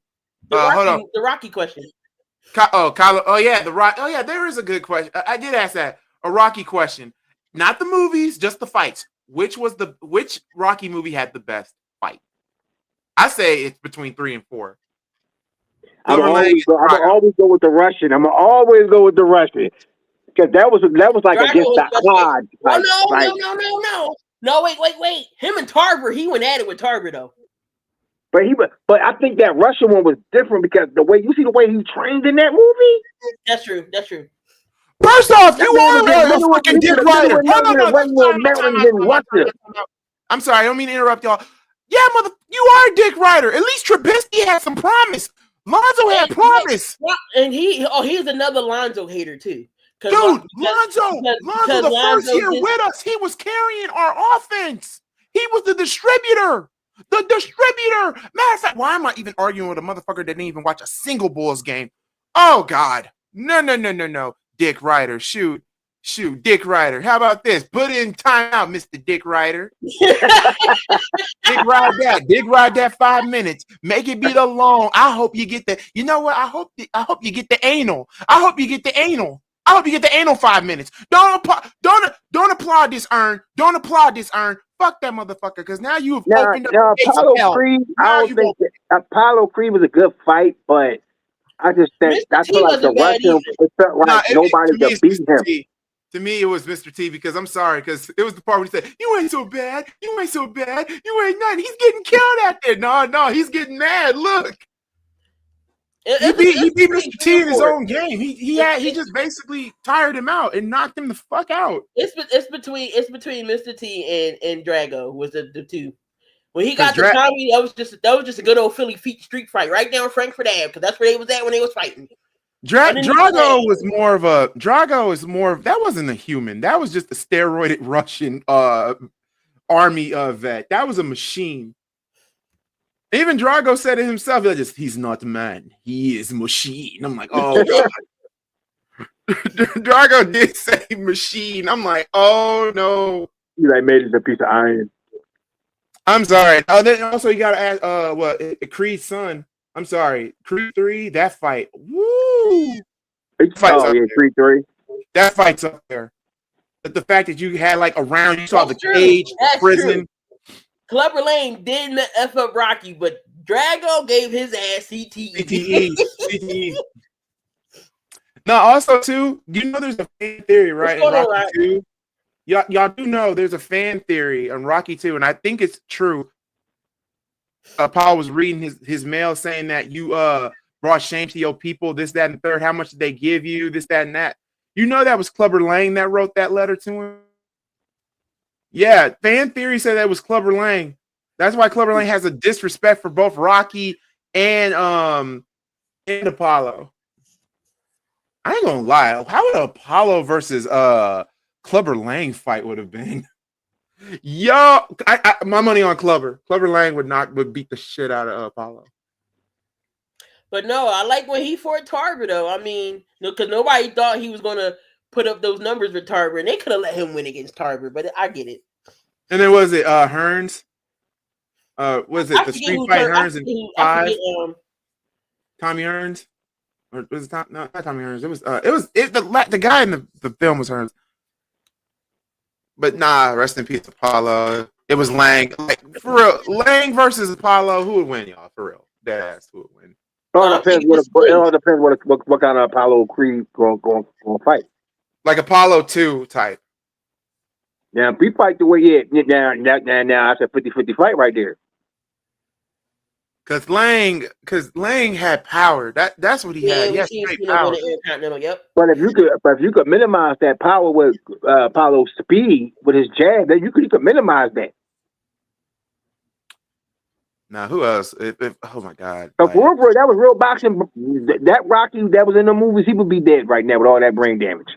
Hold on. The Rocky question. Kylo. Oh yeah, the Rock. Oh yeah, there is a good question. I did ask that. A Rocky question, not the movies, just the fights. Which Rocky movie had the best fight? I say it's between 3 and 4. I'm always go with the Russian. I'm always go with the Russian because that was like Drago against the odds. No, wait. Him and Tarver, he went at it with Tarver though. But I think that Russian one was different because the way he trained in that movie. That's true. First off, you are a fucking dick rider. I'm sorry, I don't mean to interrupt y'all. Yeah, you are a dick rider. At least Trubisky had some promise. Lonzo had promise. And he's another Lonzo hater too. Dude, Lonzo, the first year with us, he was carrying our offense. He was the distributor. Matter of fact, why am I even arguing with a motherfucker that didn't even watch a single Bulls game? Oh, God. No. Dick Ryder. Shoot. Dick Ryder. How about this? Put in timeout, Mr. Dick Ryder. Dick ride that 5 minutes. Make it be the long. I hope you get the. You know what? I hope you get the anal. I hope you get the anal 5 minutes. Don't applaud this earn. Don't applaud this earn. Fuck that motherfucker, because now you've opened up the gates of hell. I don't think Apollo Creed was a good fight, but I just think I feel like the Russian. It felt like nobody could beat him. To me, it was Mr. T, because I'm sorry, because it was the part where he said, "You ain't so bad. You ain't nothing." He's getting killed out there. No, he's getting mad. Look. He beat Mr. T in his own game. He just basically tired him out and knocked him the fuck out. It's between Mr. T and Drago was the two. When he got the Tommy, that was just a good old Philly street fight right down Frankfurt Ave, because that's where they was at when they was fighting. Drago is more that wasn't a human. That was just a steroided Russian army vet. That was a machine. Even Drago said it himself. He's not man. He is machine. I'm like, oh God. Drago did say machine. I'm like, oh no. He made it a piece of iron. I'm sorry. Then also you gotta ask Creed's son. I'm sorry. Creed 3, that fight. Woo! Creed 3. That fight's up there. But the fact that you had a round, you saw the cage, prison. True. Clubber Lane didn't F up Rocky, but Drago gave his ass CTE. Now, also, too, you know there's a fan theory, right? In Rocky 2. Y'all do know there's a fan theory on Rocky 2, and I think it's true. Paul was reading his mail saying that you brought shame to your people, this, that, and the third. How much did they give you? This, that, and that. You know that was Clubber Lang that wrote that letter to him? Yeah, fan theory said that was Clubber Lang. That's why Clubber Lang has a disrespect for both Rocky and Apollo. I ain't gonna lie. How would Apollo versus Clubber Lang fight would have been? Yo, my money on Clubber. Clubber Lang would beat the shit out of Apollo. But no, I like when he fought Tarver though. I mean, because nobody thought he was gonna put up those numbers with Tarver, and they could have let him win against Tarver, but I get it. And then was it Hearns? Was it the street fight Hearns in 5? Tommy Hearns? Or was it not Tommy Hearns? The guy in the film was Hearns. But nah, rest in peace, Apollo. It was Lang. For real, Lang versus Apollo. Who would win, y'all? For real, dead ass. Who would win? It all depends what kind of Apollo Creed going fight. Like Apollo 2 type. Now, if we fight the way he is, now that's a 50-50 fight right there. Because Lang had power. That's what he had. He had straight power. Yep. But if you could minimize that power with Apollo's speed with his jab, then you could minimize that. Now, who else? Oh my God! But for real, that was real boxing. That Rocky that was in the movies, he would be dead right now with all that brain damage.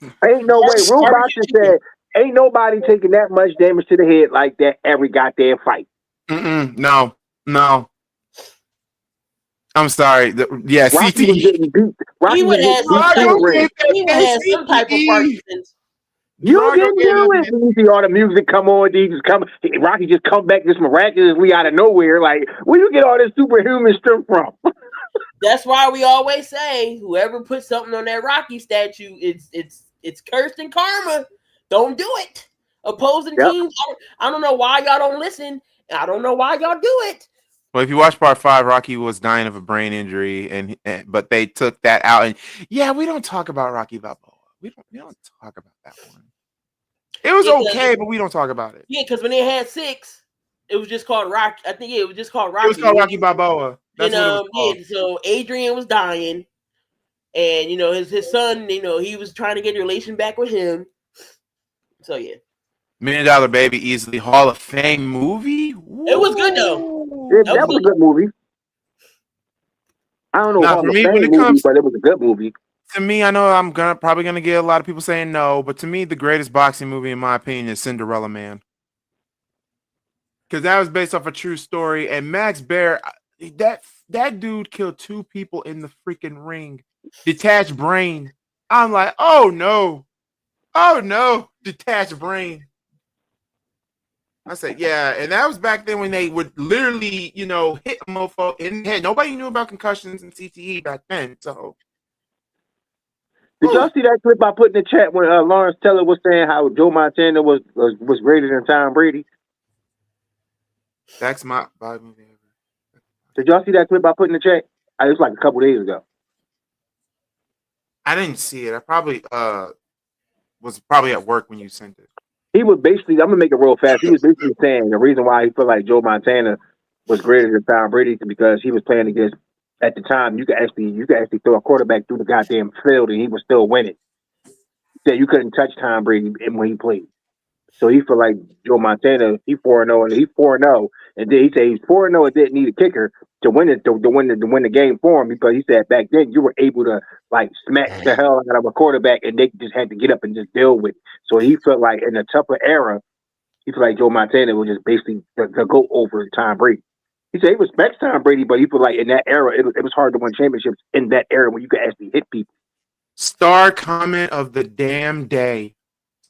Ain't no way. Real boxing said, ain't nobody taking that much damage to the head like that every goddamn fight. No. I'm sorry. Rocky CTE. was getting beat. He would have some type of Parkinson's. You didn't do it. You see all the music come on. Rocky just come back just miraculously out of nowhere. Like, where you get all this superhuman strength from? That's why we always say, whoever puts something on that Rocky statue, it's cursed in karma. Don't do it. Opposing teams, I don't know why y'all don't listen. I don't know why y'all do it. Well, if you watch part 5, Rocky was dying of a brain injury, but they took that out. And yeah, we don't talk about Rocky Balboa. We don't talk about that one. It was okay, but we don't talk about it. Yeah, because when they had 6, it was just called Rocky. I think it was just called Rocky. It was called Rocky Balboa. That's what it was called. Yeah, so Adrian was dying, and his son, he was trying to get a relation back with him. So yeah. $1 Million Baby, easily Hall of Fame movie. Woo. It was good though. Yeah, that was a good movie. I don't know Hall of Fame movie, but it was a good movie. To me, I know I'm probably gonna get a lot of people saying no, but to me, the greatest boxing movie, in my opinion, is Cinderella Man, because that was based off a true story. And Max Baer, that dude killed 2 people in the freaking ring, detached brain. I'm like, oh no, detached brain. I said, yeah, and that was back then when they would literally, hit a mofo in the head. Nobody knew about concussions and CTE back then, so. Did y'all see that clip I put in the chat when Lawrence Taylor was saying how Joe Montana was greater than Tom Brady? That's my vibe movie ever. Did y'all see that clip I put in the chat? It was like a couple days ago. I didn't see it. I probably was probably at work when you sent it. He was basically, I'm gonna make it real fast. He was basically saying the reason why he felt like Joe Montana was greater than Tom Brady is because he was playing against. At the time, you could actually throw a quarterback through the goddamn field and he was still winning. So you couldn't touch Tom Brady when he played. So he felt like Joe Montana, he 4-0 and he 4-0, and then he said he's 4-0 and didn't need a kicker to win it to win the game for him, because he said back then you were able to like smack the hell out of a quarterback and they just had to get up and just deal with it. So he felt like in a tougher era, he felt like Joe Montana was just basically the go over Tom Brady. He said he respects Tom Brady, but he felt like in that era, it was hard to win championships in that era when you could actually hit people. Star comment of the damn day.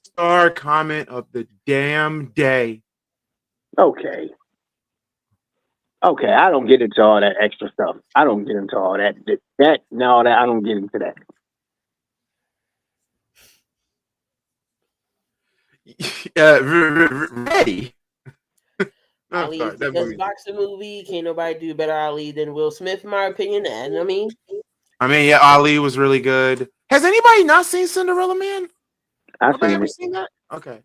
Star comment of the damn day. Okay, I don't get into all that extra stuff. I don't get into all that. I don't get into that. Ready. Ali's the best boxing movie. Can't nobody do better Ali than Will Smith, in my opinion. And yeah, Ali was really good. Has anybody not seen Cinderella Man? I've seen that. Okay.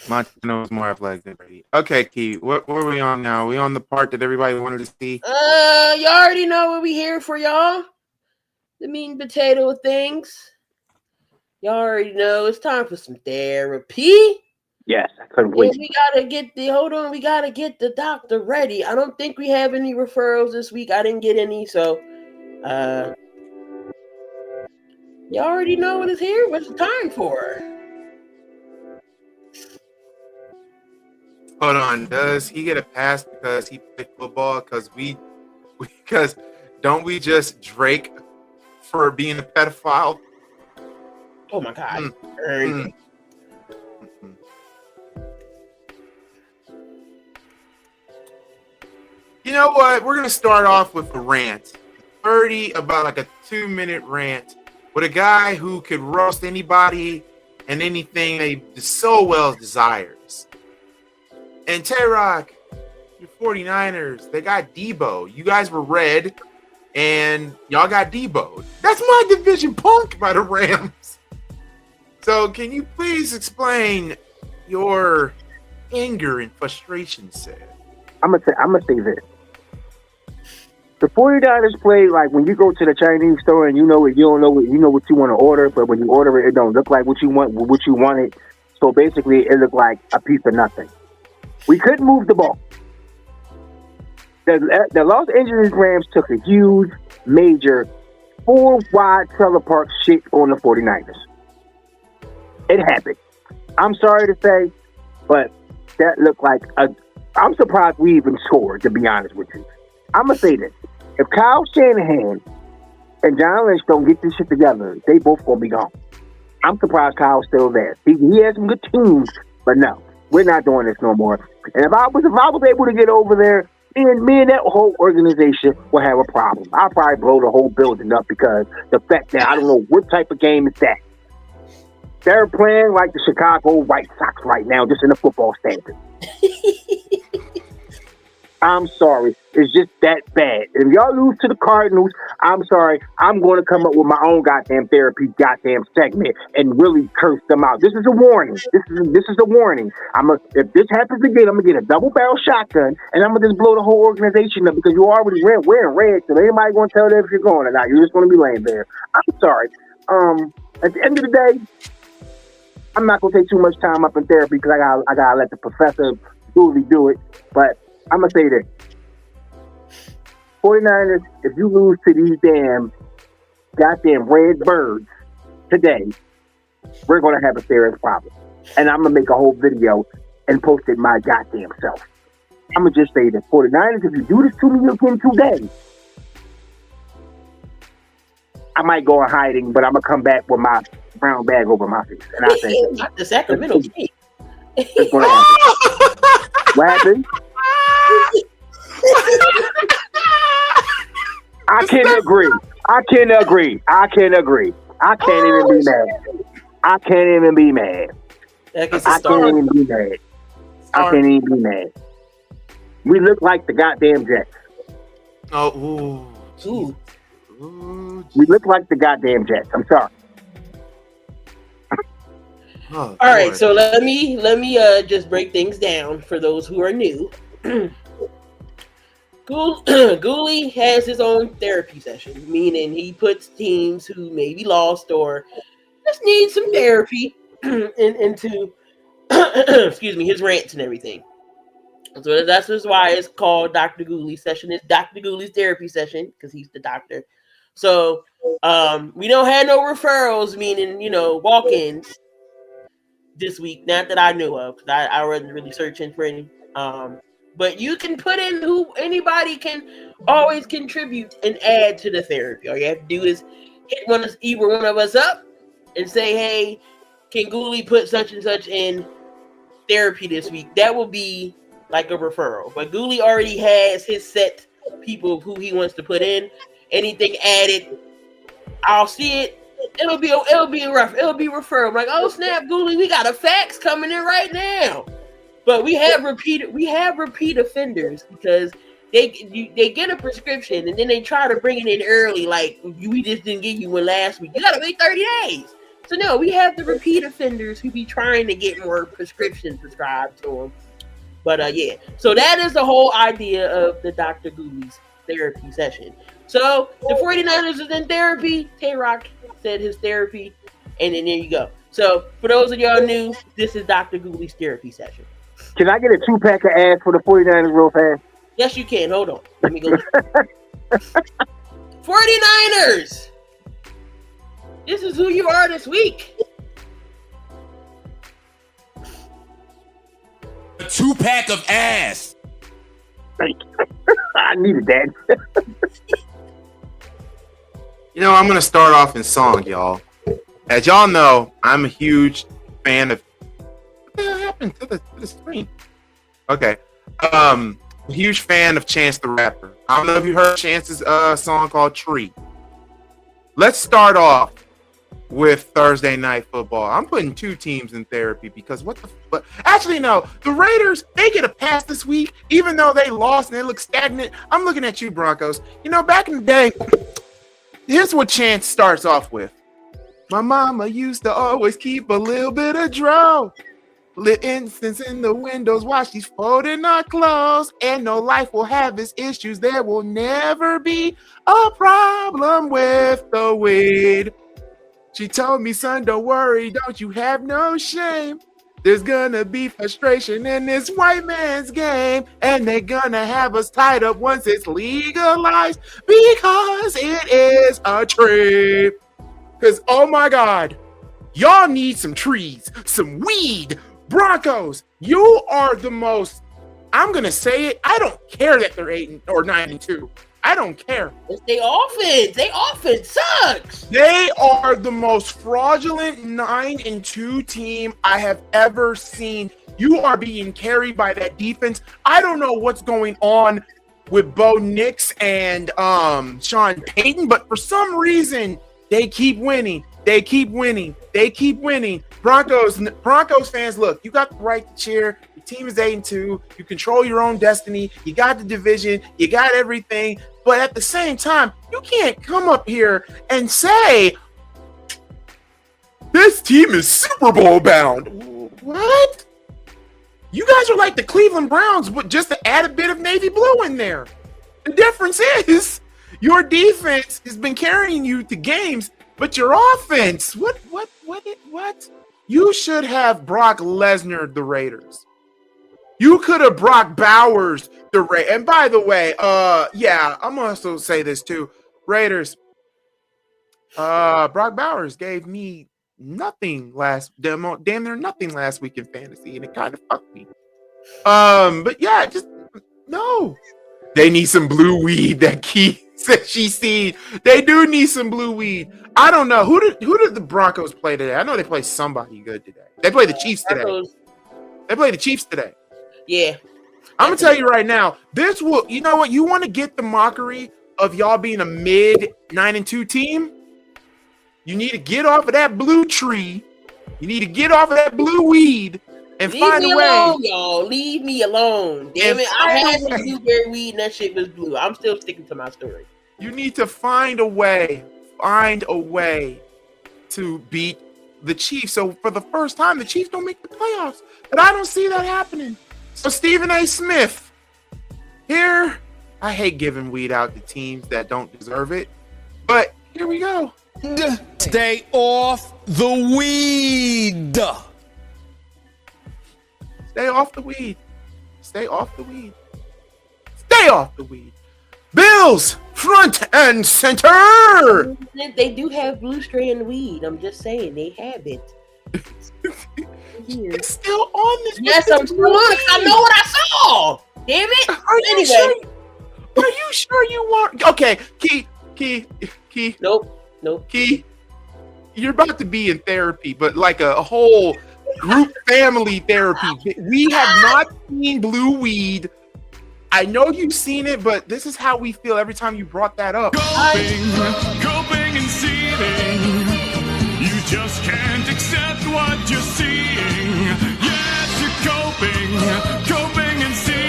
Montana was more athletic than Brady. Okay, Key. What are we on now? We on the part that everybody wanted to see? You already know what we here for, y'all. The meat and potato things. Y'all already know it's time for some therapy. Yes, I couldn't wait. We gotta get the doctor ready. I don't think we have any referrals this week. I didn't get any, so you already know what is here. What's the time for? Hold on. Does he get a pass because he played football? Because don't we just Drake for being a pedophile? Oh my God. You know what? We're gonna start off with a rant. About like a 2-minute rant with a guy who could roast anybody and anything they so well desires. And Tay-Rock, your 49ers, they got Debo. You guys were red, and y'all got Debo. That's my division punk by the Rams. So can you please explain your anger and frustration, Sid? I'm gonna say this. The 49ers play like when you go to the Chinese store and you don't know what you want to order, but when you order it, it don't look like what you wanted. So basically, it looked like a piece of nothing. We couldn't move the ball. The Los Angeles Rams took a huge, major, 4-wide trailer park shit on the 49ers. It happened. I'm sorry to say, but that looked like I'm surprised we even scored, to be honest with you. I'm going to say this. If Kyle Shanahan and John Lynch don't get this shit together, they both going to be gone. I'm surprised Kyle's still there. He has some good teams, but no, we're not doing this no more. And if I was able to get over there, me and that whole organization will have a problem. I'll probably blow the whole building up because the fact that I don't know what type of game is that. They're playing like the Chicago White Sox right now, just in the football standard. I'm sorry. It's just that bad. If y'all lose to the Cardinals, I'm sorry. I'm going to come up with my own goddamn therapy segment and really curse them out. This is a warning. This is a warning. If this happens again, I'm going to get a double barrel shotgun and I'm going to just blow the whole organization up because you already wearing red. So anybody going to tell them if you're going or not. You're just going to be laying there. I'm sorry. At the end of the day, I'm not going to take too much time up in therapy because I got to let the professor Goolie do it. But I'm going to say this. 49ers, if you lose to these goddamn red birds today, we're going to have a serious problem. And I'm going to make a whole video and post it my goddamn self. I'm going to just say that 49ers, if you do this to me again today, I might go in hiding, but I'm going to come back with my brown bag over my face. And I say, the Sacramento Kings. It's going to happen. What happened? I can't agree. I can't even be mad. I can't even be mad. We look like the goddamn Jets. Oh, ooh. We look like the goddamn Jets. I'm sorry. All right, so let me just break things down for those who are new. Goolie has his own therapy session, meaning he puts teams who maybe lost or just need some therapy into excuse me, his rants and everything. So that's just why it's called Dr. Goolie's session. It's Dr. Goolie's therapy session because he's the doctor. So we don't have no referrals, meaning walk-ins this week. Not that I knew of, because I wasn't really searching for any. But you can put in who anybody can always contribute and add to the therapy. All you have to do is hit either one of us up and say, hey, can Goolie put such and such in therapy this week? That will be like a referral. But Goolie already has his set people who he wants to put in. Anything added, I'll see it. It'll be referral. I'm like, oh snap, Goolie, we got a fax coming in right now. But we have repeat offenders because they get a prescription and then they try to bring it in early, like we just didn't give you one last week. You gotta wait 30 days. So no, we have the repeat offenders who be trying to get more prescriptions prescribed to them. But yeah, so that is the whole idea of the Dr. Goolie's therapy session. So the 49ers is in therapy. Tay-Rock said his therapy, and then there you go. So for those of y'all new, this is Dr. Goolie's therapy session. Can I get a 2-pack of ass for the 49ers real fast? Yes, you can. Hold on. Let me go. 49ers! This is who you are this week. A 2-pack of ass. Thank you. I needed that. I'm going to start off in song, y'all. As y'all know, I'm a huge fan of... What the hell happened to the screen? Okay. Huge fan of Chance the Rapper. I don't know if you heard Chance's song called Tree. Let's start off with Thursday Night Football. I'm putting two teams in therapy because but actually no, the Raiders, they get a pass this week, even though they lost and they look stagnant. I'm looking at you, Broncos. Back in the day, here's what Chance starts off with. My mama used to always keep a little bit of dro. Lit incense in the windows while she's folding our clothes. And no life will have its issues. There will never be a problem with the weed. She told me, son, don't worry, don't you have no shame. There's gonna be frustration in this white man's game. And they're gonna have us tied up once it's legalized. Because it is a tree. Because, oh my God, y'all need some trees, some weed. Broncos, you are the most, I'm going to say it, I don't care that they're 8 or 9-2. I don't care. It's their offense. Their offense sucks. They are the most fraudulent 9-2 team I have ever seen. You are being carried by that defense. I don't know what's going on with Bo Nix and Sean Payton, but for some reason they keep winning. They keep winning. They keep winning. Broncos fans, look, you got the right to cheer. Your team is 8-2. You control your own destiny. You got the division. You got everything. But at the same time, you can't come up here and say this team is Super Bowl bound. What? You guys are like the Cleveland Browns, but just to add a bit of navy blue in there. The difference is your defense has been carrying you to games, but your offense, what? You should have Brock Lesnar the Raiders. You could have Brock Bowers the Raiders. And by the way, I'm also say this too. Raiders, Brock Bowers gave me nothing damn near nothing last week in fantasy, and it kind of fucked me. But yeah, just no. They need some blue weed. That Key said she seen. They do need some blue weed. I don't know who did the Broncos play today. I know they play somebody good today. They play the Chiefs today. They play the Chiefs today. Yeah, I'm gonna tell you right now. This will. You know what? You want to get the mockery of y'all being a mid 9-2 team. You need to get off of that blue tree. You need to get off of that blue weed and find a way. Alone, y'all. Leave me alone. Damn it. I had some blueberry weed and that shit was blue. I'm still sticking to my story. You need to find a way. Find a way to beat the Chiefs. So for the first time, the Chiefs don't make the playoffs. But I don't see that happening. So Stephen A. Smith, here, I hate giving weed out to teams that don't deserve it. But here we go. Stay off the weed. Stay off the weed. Stay off the weed. Stay off the weed. Bills, front and center. They do have blue strand weed. I'm just saying they have it. It's still on this. Yes, I'm still on it. I know what I saw. Damn it. Are you sure you want? Okay, Key. Nope. Key, you're about to be in therapy, but like a whole group family therapy. We have not seen blue weed. I know you've seen it, but this is how we feel every time you brought that up. Coping and seething. You just can't accept what you're seeing. Yes, you're coping and seething.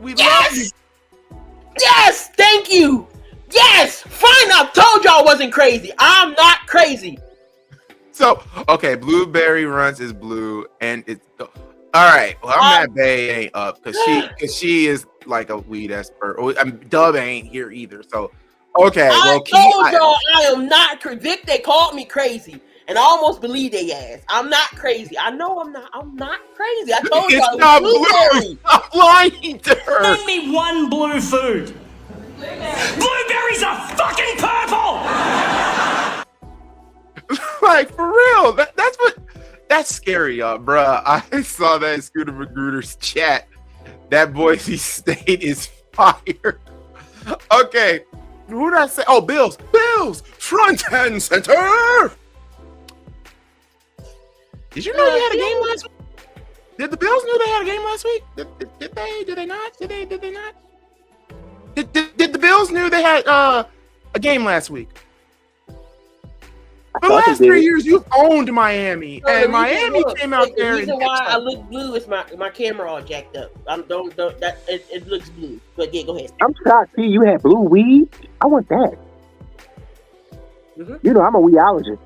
We love you. Yes, thank you. Yes, fine. I told y'all I wasn't crazy. I'm not crazy. So, okay, Blueberry Runs is blue, and it's all right. Well, I'm mad Bay ain't up because she is like a weed expert. Dub ain't here either. So, okay. Well, I told y'all I am not crazy. Vic, they called me crazy, and I almost believe they ass. I'm not crazy. I know I'm not. I'm not crazy. I told y'all it's not blue. Stop lying to her. Name me one blue food. Blueberries are fucking purple. Like for real. That's scary, y'all, bruh. I saw that in Scooter Magruder's chat. That Boise State is fire. Okay. Who did I say? Oh, Bills, front and center. Did you know you had a game last week? Did the Bills know they had a game last week? Did they? Did they not? Did they not? Did the Bills knew they had a game last week? For the last 3 years, you've owned Miami, and Miami came out there. The reason why I look blue is my camera all jacked up. It looks blue. But yeah, go ahead. I'm shocked. See, you had blue weed. I want that. Mm-hmm. You know, I'm a weedologist.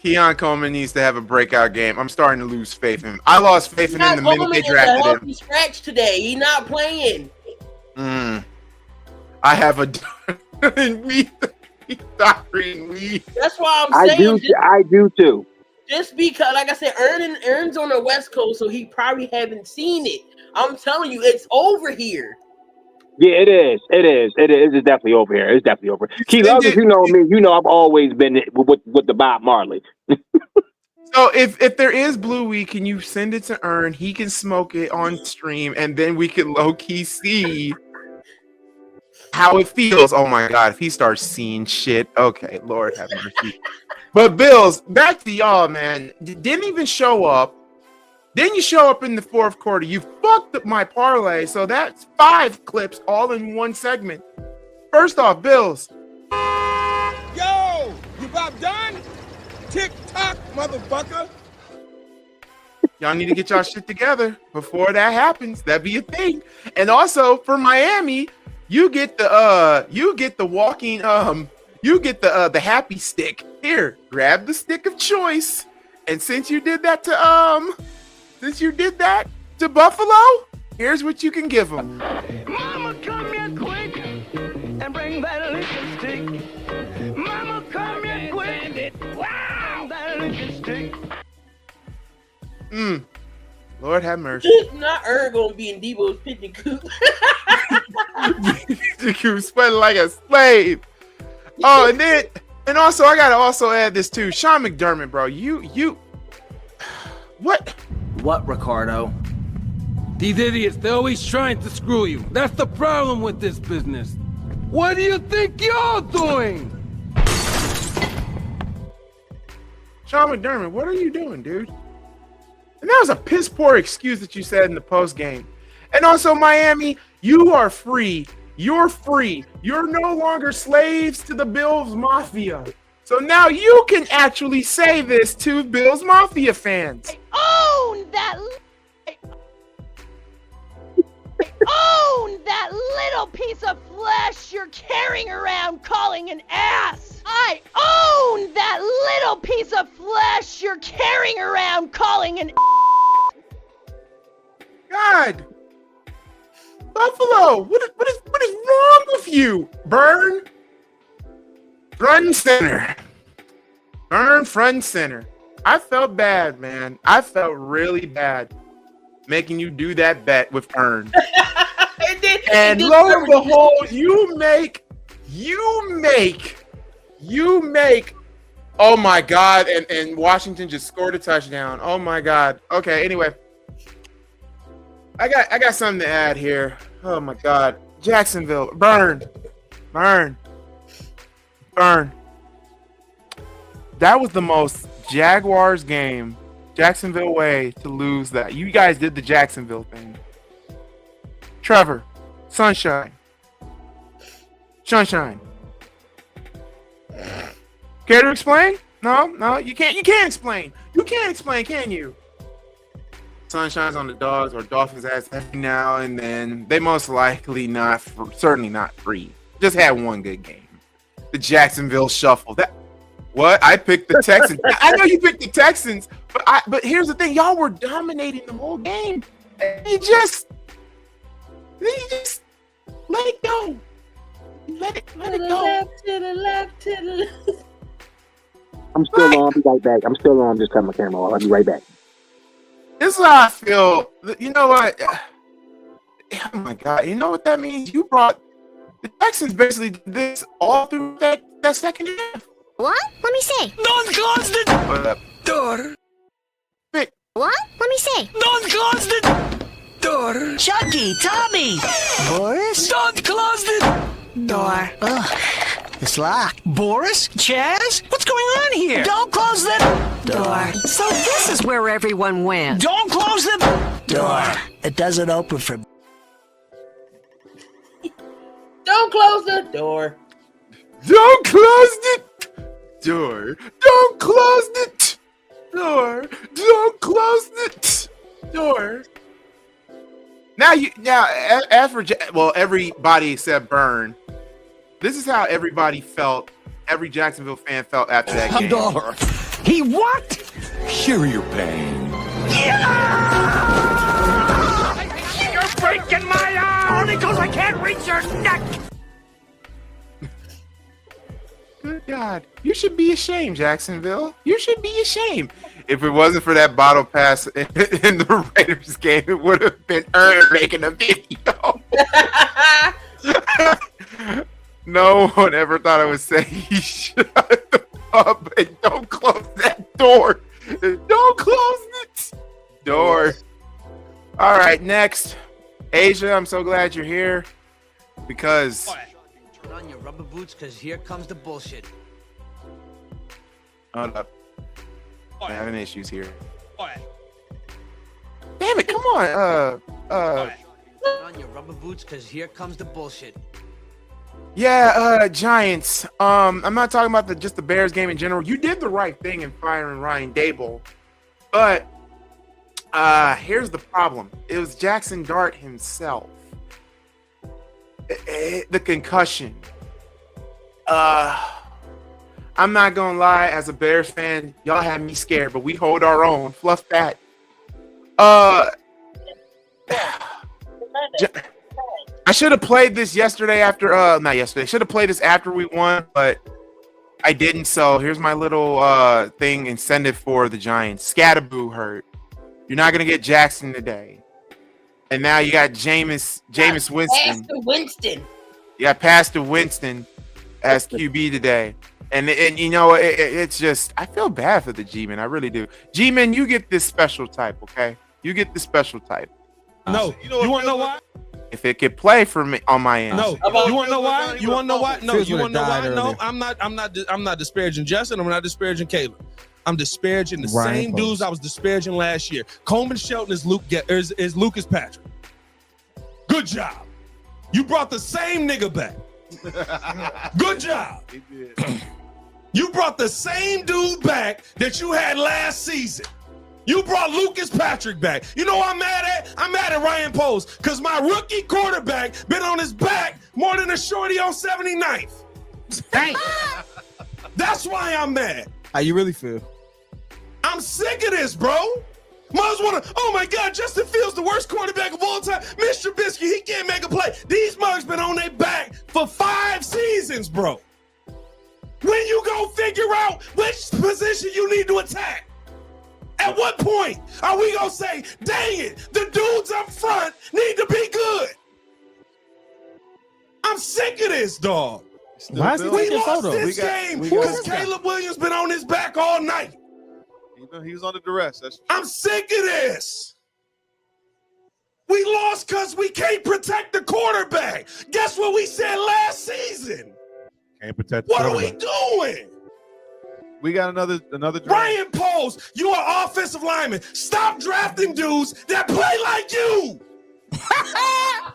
Keon Coleman needs to have a breakout game. I'm starting to lose faith in him. I lost faith in him the minute they drafted him. Scratch today. He's not playing. I have a weed. That's why I'm saying. I do too. Just because, like I said, Ern's on the West Coast, so he probably haven't seen it. I'm telling you, it's over here. Yeah, it is. It's definitely over here. It's definitely over. Key Love, if you know me, you know I've always been with the Bob Marley. So if there is blue weed, can you send it to Ern? He can smoke it on stream, and then we can low key see how it feels. Oh my god, if he starts seeing shit, okay, Lord have mercy. But Bills, back to y'all, man. Didn't even show up. Then you show up in the fourth quarter. You fucked up my parlay, so that's 5 clips all in one segment. First off, Bills. Yo, you about done? Tick-tock, motherfucker. Y'all need to get y'all shit together before that happens. That'd be a thing. And also for Miami, you get the walking you get the happy stick. Here, grab the stick of choice. And since you did that to Buffalo, here's what you can give them. Mama, come here quick and bring that liquor stick. Mama, come here quick. Wow, that liquor stick. Lord have mercy. Not gonna be in Debo's pigeon coop. You sweating like a slave. Oh, and also I gotta also add this too. Sean McDermott, bro. You what? What, Ricardo? These idiots, they're always trying to screw you. That's the problem with this business. What do you think you're doing? Sean McDermott, what are you doing, dude? And that was a piss poor excuse that you said in the post game. And also, Miami, you are free. You're free. You're no longer slaves to the Bills Mafia. So now you can actually say this to Bills Mafia fans. Own that little piece of flesh you're carrying around calling an ass. I own that little piece of flesh you're carrying around calling an God. Buffalo, what is wrong with you? Burn front and center. Burn front and center. I felt bad, man. I felt really bad making you do that bet with Ern. And lo and behold, you make. Oh my God! And Washington just scored a touchdown. Oh my God. Okay. Anyway, I got something to add here. Oh my God, Jacksonville, burn. That was the most Jaguars game, Jacksonville way to lose that. You guys did the Jacksonville thing. Trevor, Sunshine. Care to explain? No, you can't explain. You can't explain, can you? Sunshine's on the Dogs or Dolphins ass every now and then. They most likely certainly not free. Just had one good game. The Jacksonville Shuffle. What? I picked the Texans. I know you picked the Texans, but here's the thing: y'all were dominating the whole game. You just let it go. Let it go. To the left. I'm still on. I'll be right back. I'm still on. I'm just cutting my camera off. I'll be right back. This is how I feel. You know what? Oh my God! You know what that means? You brought the Texans basically did this all through that second half. What? Let me see. Don't close the door. What? Let me see. Don't close the door. Chucky, Tommy, Boris, Don't close the door. Ugh, it's locked. Boris? Chaz, what's going on here? Don't close the Door. So this is where everyone went. Don't close the Door. It doesn't open for. Don't close the door. Don't close the door. Don't close the door. Don't close the door. Now as for everybody except Burn, this is how everybody felt. Every Jacksonville fan felt after that game. door. He what? Share your pain. You're breaking my arm! Only because I can't reach your neck! Good God. You should be ashamed, Jacksonville. You should be ashamed. If it wasn't for that bottle pass in the Raiders game, it would have been Ern making a video. No one ever thought I would say shut up and don't close that door. closing it. Door. All right, next. Asia, I'm so glad you're here because Turn on your rubber boots, because here comes the bullshit. hold up. I'm having issues here. Damn it, come on. Turn on your rubber boots, because here comes the bullshit. Yeah, Giants. I'm not talking about just the Bears game in general. You did the right thing in firing Ryan Daboll, but here's the problem. It was Jackson Dart himself. The concussion. I'm not gonna lie, as a Bears fan, y'all had me scared, but we hold our own. Fluff that. I should have played this yesterday after not yesterday. Should have played this after we won, but I didn't. So here's my little thing incentive for the Giants. Scatterboo hurt. You're not gonna get Jackson today. And now you got Jameis Winston. Pastor Winston. You got Pastor Winston as QB today. And you know, it's just, I feel bad for the G-Men. I really do. G-Men, you get this special type, okay? You get the special type. No, you want to know why? If it could play for me on my end. No, you want to know why? You want to know why? No, you want to know why? No, I'm not disparaging Justin. I'm not disparaging Caleb. I'm disparaging the same dudes I was disparaging last year. Coleman Shelton is Lucas Patrick. Good job. You brought the same nigga back. Good job. You brought the same dude back that you had last season. You brought Lucas Patrick back. You know what I'm mad at? I'm mad at Ryan Post because my rookie quarterback been on his back more than a shorty on 79th. Hey. That's why I'm mad. How you really feel? I'm sick of this, bro. Muz wanna, oh my God, Justin Fields, the worst quarterback of all time. Mr. Trubisky, he can't make a play. These mugs been on their back for 5 seasons, bro. When you go figure out which position you need to attack? At what point are we gonna say, dang it, the dudes up front need to be good? I'm sick of this, dog. Why is he We taking lost photos? this game because Caleb Williams been on his back all night. He was under duress. I'm sick of this. We lost because we can't protect the quarterback. Guess what we said last season? Can't protect the What are quarterback. we doing? We got another draft. Ryan Poles, you are offensive lineman. Stop drafting dudes that play like you.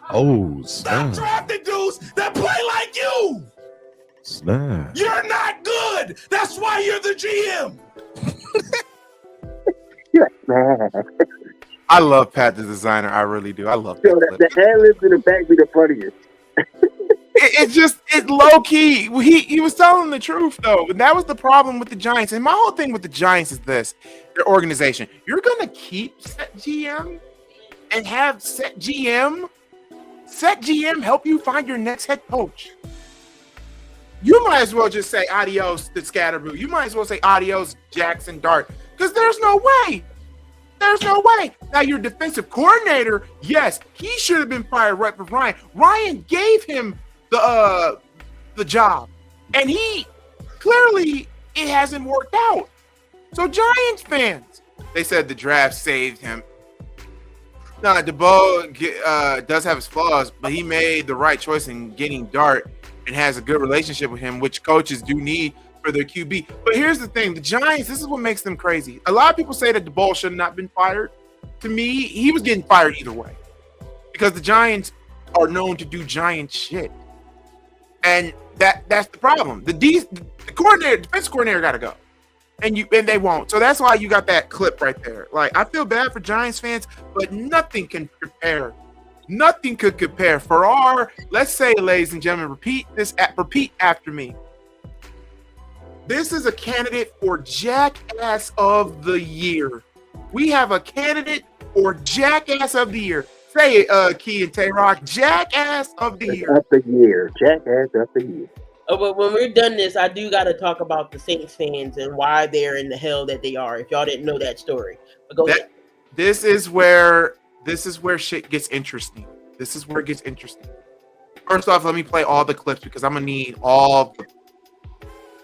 Oh, Stop drafting dudes that play like you. snap. You're not good. That's why you're the GM. I love Pat the designer. I really do. I love that. Yo, the ad libs in the back be the funniest. It's low key. He was telling the truth though, and that was the problem with the Giants. And my whole thing with the Giants is this: their organization. You're gonna keep set GM and have set GM help you find your next head coach. You might as well just say adios to Scatterboo. You might as well say adios Jackson Dart, because there's no way. There's no way. Now your defensive coordinator, yes, he should have been fired right for Ryan. Ryan gave him the job, and he clearly it hasn't worked out. So Giants fans, they said the draft saved him. Nah, DeBoer does have his flaws, but he made the right choice in getting Dart and has a good relationship with him, which coaches do need for their QB. But here's the thing, the Giants, this is what makes them crazy. A lot of people say that DeBoer should have not been fired. To me, he was getting fired either way, because the Giants are known to do giant shit. And that's the problem. The defense coordinator got to go, and they won't. So that's why you got that clip right there. Like, I feel bad for Giants fans, but nothing can compare. Nothing could compare for our. Let's say, ladies and gentlemen, repeat after me. This is a candidate for Jackass of the Year. We have a candidate for Jackass of the Year. Say it, Key and Tay-Rock. Jackass of the Year. Of the year. Jackass of the year. Oh, but when we're done this, I do got to talk about the Saints fans and why they're in the hell that they are. If y'all didn't know that story, but go ahead. This is where shit gets interesting. This is where it gets interesting. First off, let me play all the clips because I'm gonna need all.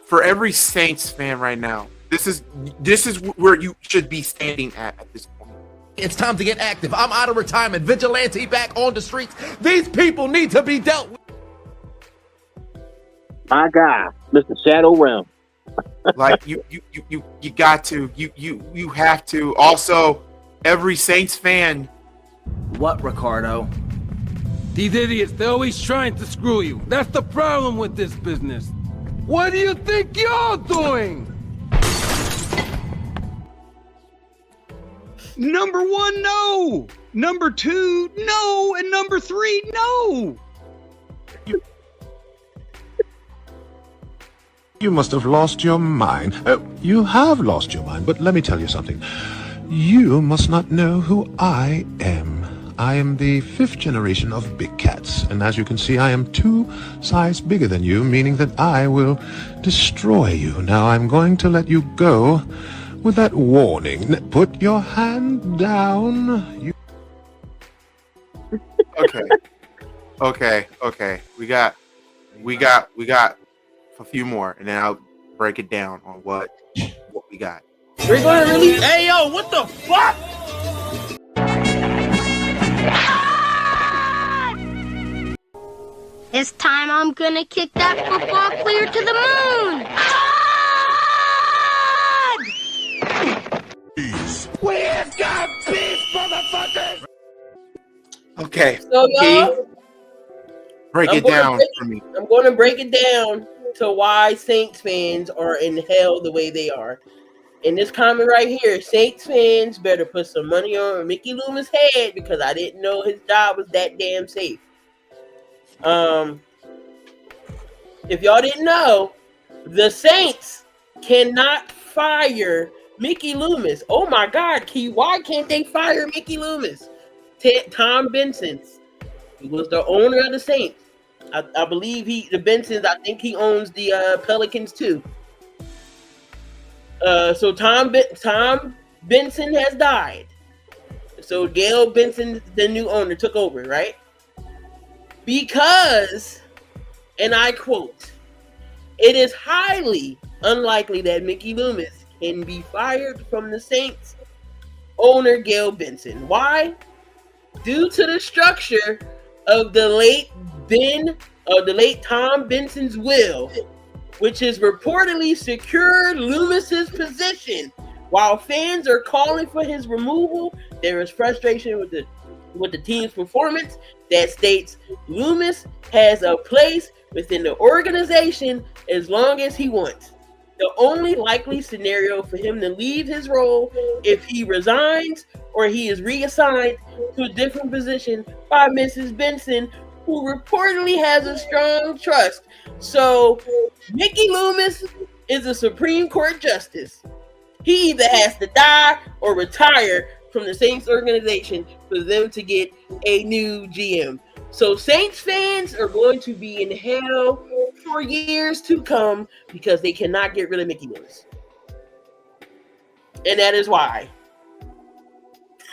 For every Saints fan right now, This is where you should be standing at this point. It's time to get active. I'm out of retirement. Vigilante back on the streets. These people need to be dealt with. My guy, Mr. Shadow Realm. Like you got to, you have to. Also, every Saints fan. What, Ricardo? These idiots, they're always trying to screw you. That's the problem with this business. What do you think you're doing? Number 1, no. Number 2, no. And number 3, no. You must have lost your mind. You have lost your mind, but let me tell you something. You must not know who I am. I am the 5th generation of big cats, and as you can see, I am 2 sizes bigger than you, meaning that I will destroy you. Now I'm going to let you go with that warning. Put your hand down. Okay. We got a few more, and then I'll break it down on what we got. We're going to release. Hey, yo, what the fuck? This time I'm gonna kick that football clear to the moon. We've got beef, motherfuckers! Okay. So, y'all, break it down for me. I'm going to break it down to why Saints fans are in hell the way they are. In this comment right here, Saints fans better put some money on Mickey Loomis' head because I didn't know his job was that damn safe. If y'all didn't know, the Saints cannot fire Mickey Loomis. Oh my God, Key, why can't they fire Mickey Loomis? Tom Benson, he was the owner of the Saints. I believe the Bensons, I think he owns the Pelicans too. So Tom Benson has died. So Gail Benson, the new owner, took over, right? Because, and I quote, "It is highly unlikely that Mickey Loomis can be fired from the Saints owner Gail Benson." Why? Due to the structure of the late Tom Benson's will, which has reportedly secured Loomis's position. While fans are calling for his removal, there is frustration with the team's performance that states Loomis has a place within the organization as long as he wants. The only likely scenario for him to leave his role if he resigns or he is reassigned to a different position by Mrs. Benson, who reportedly has a strong trust. So Mickey Loomis is a Supreme Court justice. He either has to die or retire from the Saints organization for them to get a new GM. So Saints fans are going to be in hell for years to come because they cannot get rid of Mickey Loomis. And that is why.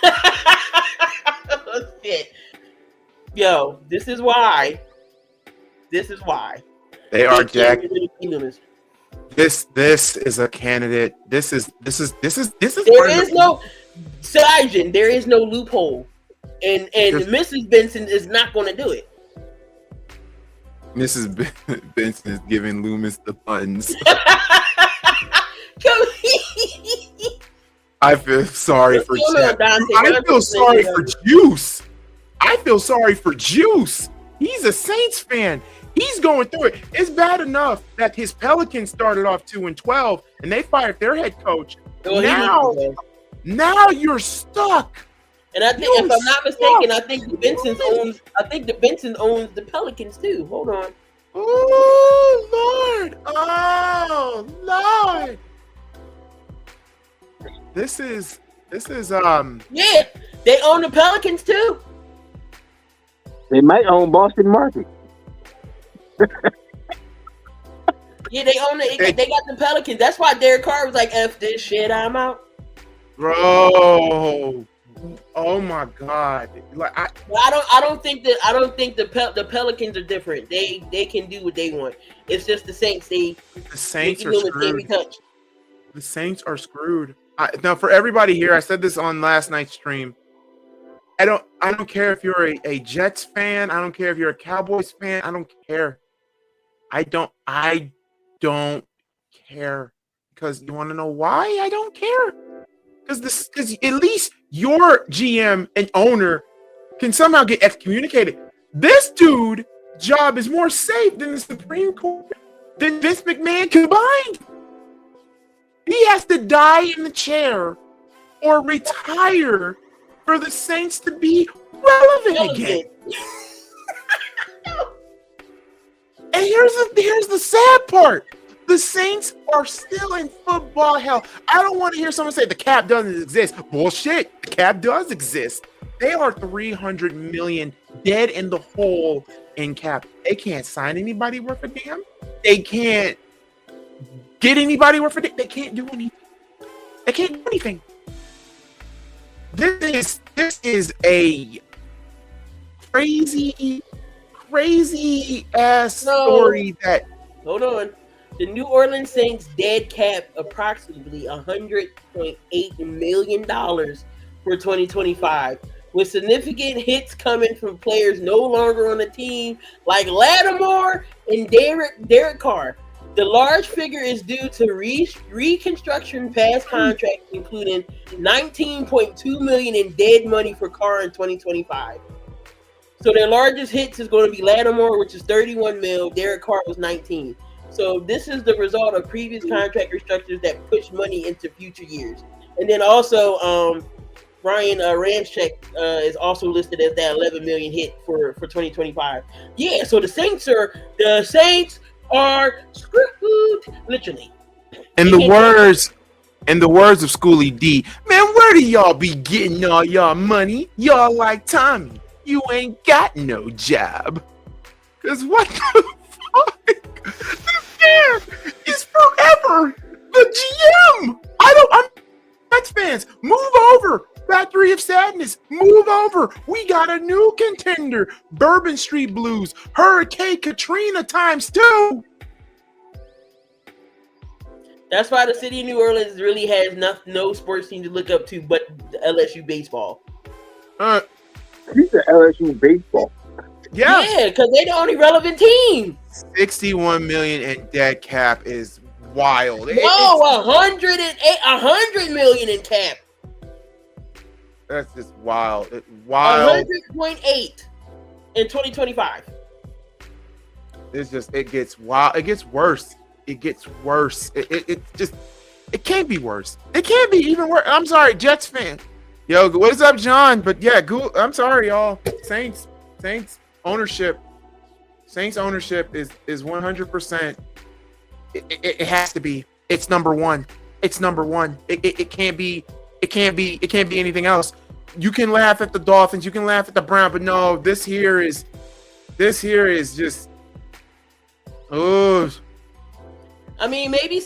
Oh, shit. Yo, this is why. They are Jack. This is a candidate. This is. There is no Sajin. There is no loophole, and Mrs. Benson is not going to do it. Mrs. Benson is giving Loomis the buns. I feel sorry for Jack. I feel sorry for Juice. He's a Saints fan. He's going through it. It's bad enough that his Pelicans started off 2-12 and they fired their head coach. Now you're stuck. And I think, if I'm not mistaken, I think the Benson owns the Pelicans too. Hold on. Oh Lord. This is yeah, they own the Pelicans too. They might own Boston Market. Yeah, they own it. They got the Pelicans. That's why Derek Carr was like, "F this shit, I'm out." Bro, oh my God! Like I don't think the Pelicans are different. They can do what they want. It's just the Saints. The Saints are screwed. The Saints are screwed. Now, for everybody here, I said this on last night's stream. I don't care if you're a Jets fan. I don't care if you're a Cowboys fan. I don't care. I don't care. Because you want to know why I don't care? Because at least your GM and owner can somehow get excommunicated. This dude's job is more safe than the Supreme Court, than Vince McMahon combined. He has to die in the chair or retire for the Saints to be relevant again. And here's the sad part. The Saints are still in football hell. I don't want to hear someone say the cap doesn't exist. Bullshit. The cap does exist. They are $300 million dead in the hole in cap. They can't sign anybody worth a damn. They can't get anybody worth a damn. They can't do anything. They can't do anything. This is a crazy ass story that. Hold on. The New Orleans Saints dead cap approximately $100.8 million for 2025, with significant hits coming from players no longer on the team like Lattimore and Derek Carr. The large figure is due to reconstruction past contracts, including $19.2 million in dead money for Carr in 2025. So their largest hits is going to be Lattimore, which is $31 million. Derek Carr was $19 million. So this is the result of previous contract restructures that push money into future years. And then also, Brian Ramczyk is also listed as that $11 million hit for 2025. Yeah, so the Saints are screwed, literally. In the words of Schoolie D, man, where do y'all be getting all y'all money? Y'all like Tommy, you ain't got no job. Cause what the fuck? The fan is forever the GM. I'm Mets fans. Move over. Factory of Sadness. Move over. We got a new contender. Bourbon Street Blues. Hurricane Katrina ×2. That's why the city of New Orleans really has no sports team to look up to but LSU baseball. He's the LSU baseball. Yeah, because they're the only relevant team. $61 million in dead cap is wild. No, $100 million in cap. That's just wild. Wild. 100.8 in 2025. It gets wild. It gets worse. It can't be worse. It can't be even worse. I'm sorry, Jets fan. Yo, what is up, John? But yeah, I'm sorry, y'all. Saints ownership. Saints ownership is 100%. It has to be. It's number one. It's number one. It can't be. It can't be anything else. You can laugh at the Dolphins. You can laugh at the Browns, but no, this here is just. Oh. I mean, maybe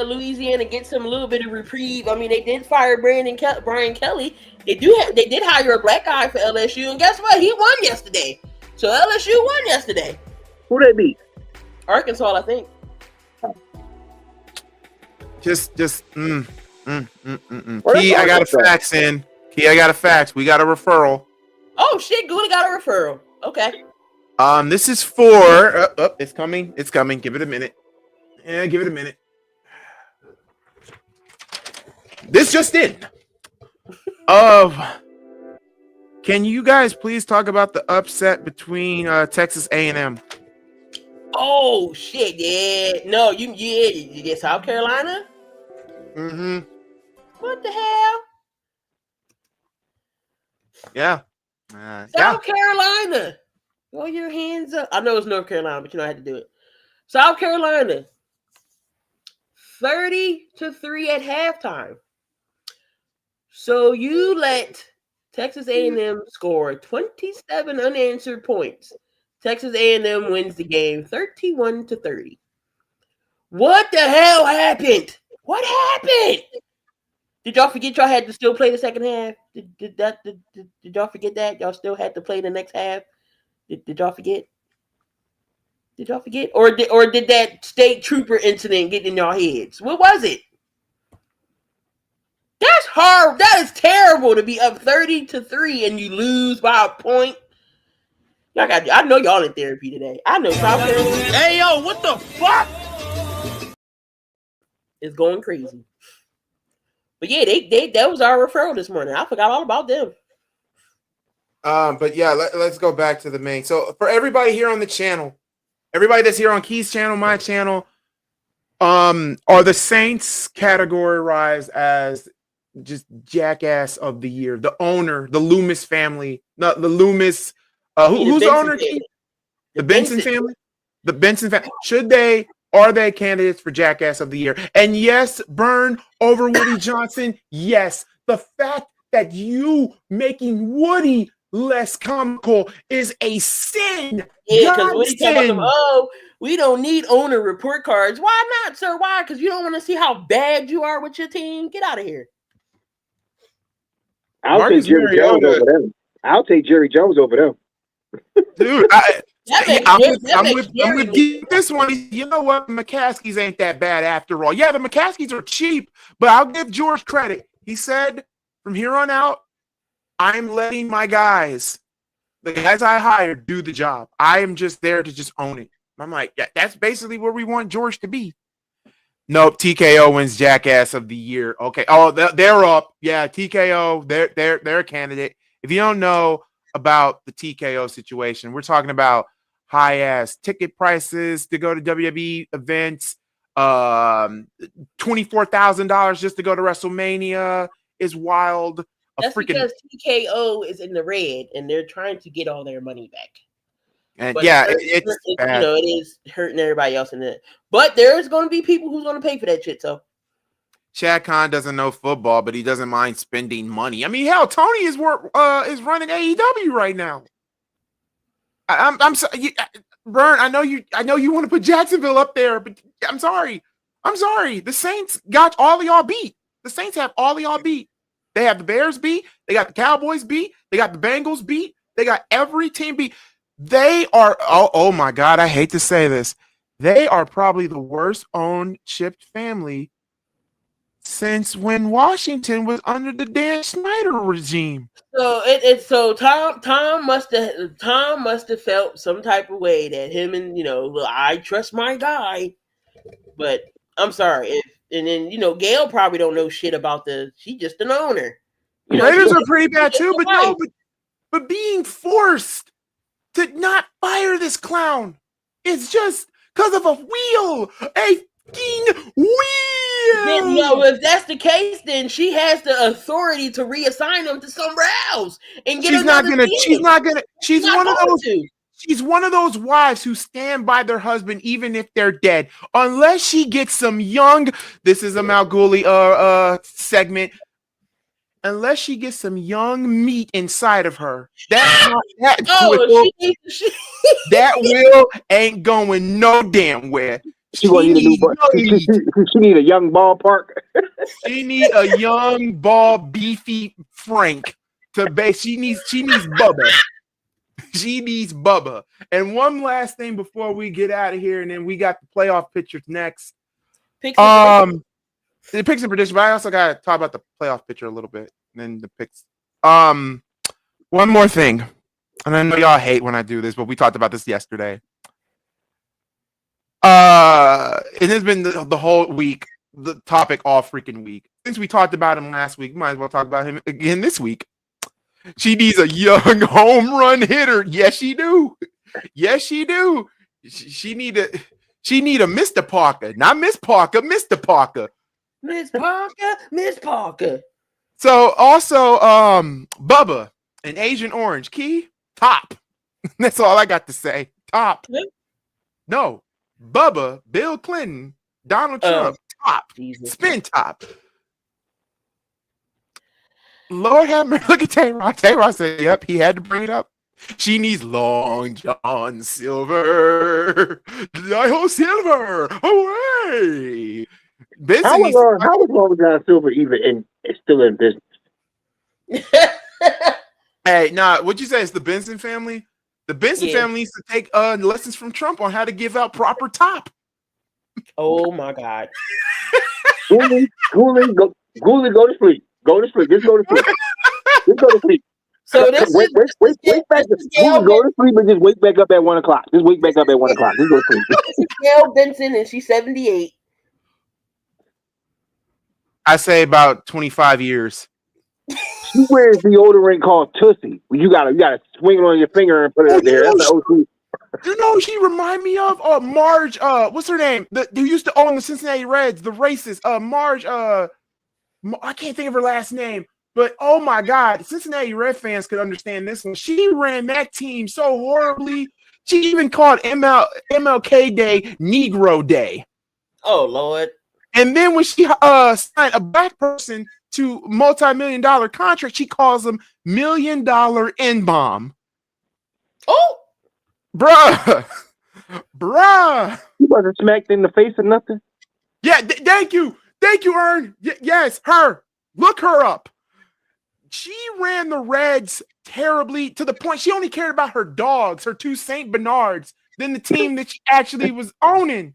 Louisiana gets some little bit of reprieve. I mean, they did fire Brian Kelly. They did hire a black guy for LSU, and guess what? He won yesterday. So LSU won yesterday. Who they beat? Arkansas, I think. Key, I got a fax in. Key, I got a fax. We got a referral. Oh shit, Goolie got a referral. Okay. This is for. It's coming. It's coming. Give it a minute. Yeah, give it a minute. This just in. Can you guys please talk about the upset between Texas A&M? Oh shit! Yeah. No, you get South Carolina. Mm-hmm. What the hell? Yeah. South Carolina. Throw your hands up. I know it's North Carolina, but you know I had to do it. South Carolina. 30-3 at halftime. So you let Texas A&M score 27 unanswered points. Texas A&M wins the game 31-30. What the hell happened? What happened? Did y'all forget y'all had to still play the second half? Did y'all forget that? Y'all still had to play the next half? Did y'all forget? Did y'all forget? Or did that state trooper incident get in y'all heads? What was it? That's horrible. That is terrible to be up 30-3 and you lose by a point. I know y'all in therapy today. I know South Carolina. Hey, yo, what the fuck? It's going crazy. But yeah, they that was our referral this morning. I forgot all about them. But yeah, let's go back to the main. So for everybody here on the channel, everybody that's here on Key's channel, my channel, are the Saints categorized as just jackass of the year? The owner, the Loomis family, not the Loomis. Who's the owner? The Benson family. The Benson family. Are they candidates for jackass of the year? And yes, Burn over Woody Johnson. Yes, the fact that you making Woody less comical is a sin. Yeah, because Woody tells them, "Oh, we don't need owner report cards." Why not, sir? Why? Because you don't want to see how bad you are with your team. Get out of here. I'll take Jerry Jones over them. I'll take Jerry Jones over them. Dude, I'm gonna give this one. You know what? McCaskies ain't that bad after all. Yeah, the McCaskies are cheap, but I'll give George credit. He said, from here on out, I'm letting my guys, the guys I hired, do the job. I am just there to just own it. I'm like, yeah, that's basically where we want George to be. Nope, TKO wins Jackass of the Year. Okay. Oh, they're up. Yeah, TKO, they're a candidate. If you don't know about the TKO situation, we're talking about high-ass ticket prices to go to WWE events, $24,000 just to go to WrestleMania is wild. That's because TKO is in the red and they're trying to get all their money back. And but yeah, it's bad. It is hurting everybody else in it. But there's going to be people who's going to pay for that shit. So Shad Khan doesn't know football, but he doesn't mind spending money. I mean, hell, Tony is running AEW right now. I'm sorry, Vern. I know you want to put Jacksonville up there, but I'm sorry. The Saints got all of y'all beat. The Saints have all of y'all beat. They have the Bears beat. They got the Cowboys beat. They got the Bengals beat. They got every team beat. They are, oh my God, I hate to say this. They are probably the worst owned chipped family since when Washington was under the Dan Snyder regime. So Tom must have felt some type of way that him and I trust my guy, but I'm sorry. And then Gail probably don't know shit about she's just an owner. Raiders are pretty bad too, but being forced to not fire this clown is just because of a wheel, a fucking wheel. No, if that's the case, then she has the authority to reassign them to somewhere else and get another team. She's one of those wives who stand by their husband even if they're dead, unless she gets some young. This is a Malcgoolie segment. Unless she gets some young meat inside of her, that wheel ain't going no damn where. She need a young ballpark. She need a young ball beefy Frank to base. She needs Bubba. She needs Bubba. And one last thing before we get out of here, and then we got the playoff pictures next. The picks and prediction, but I also got to talk about the playoff picture a little bit, and then the picks. One more thing, and I know y'all hate when I do this, but we talked about this yesterday. It has been the whole week, the topic all freaking week. Since we talked about him last week, we might as well talk about him again this week. She needs a young home run hitter. Yes, she do. Yes, she do. She need a Mr. Parker, not Miss Parker, Mr. Parker. Miss Parker. So also, Bubba and Agent Orange, Key, top. That's all I got to say. Top. No, Bubba, Bill Clinton, Donald Trump, top. Jesus. Spin top. Lord have mercy. Look at Tay-Rod. Tay-Rod said, yep, he had to bring it up. She needs Long John Silver. I Silver. Away. How was Long John Silver even still in business? Hey, what'd you say? It's the Benson family? The Benson family needs to take lessons from Trump on how to give out proper top. Oh my God. Goolie, go to sleep. Go to sleep. Just go to sleep. Just go to sleep. So this wait back. You can go to sleep and just wake back up at 1 o'clock. Just wake back up at 1 o'clock. Just go to sleep. This is Gail Benson, and she's 78. I say about 25 years. She wears deodorant called Tussie. You gotta swing it on your finger and put it up there. That's the OC. You know who she remind me of? Marge, what's her name? Who used to own the Cincinnati Reds, the racist. Marge, I can't think of her last name. But oh my God, Cincinnati Red fans could understand this one. She ran that team so horribly. She even called MLK Day Negro Day. Oh Lord! And then when she signed a black person to multi-million-dollar contract, she calls them $1 million N-bomb. Oh, bruh. You wasn't smacked in the face or nothing. Yeah, thank you, Ern. Yes, her. Look her up. She ran the Reds terribly to the point she only cared about her dogs, her 2 Saint Bernards, than the team that she actually was owning.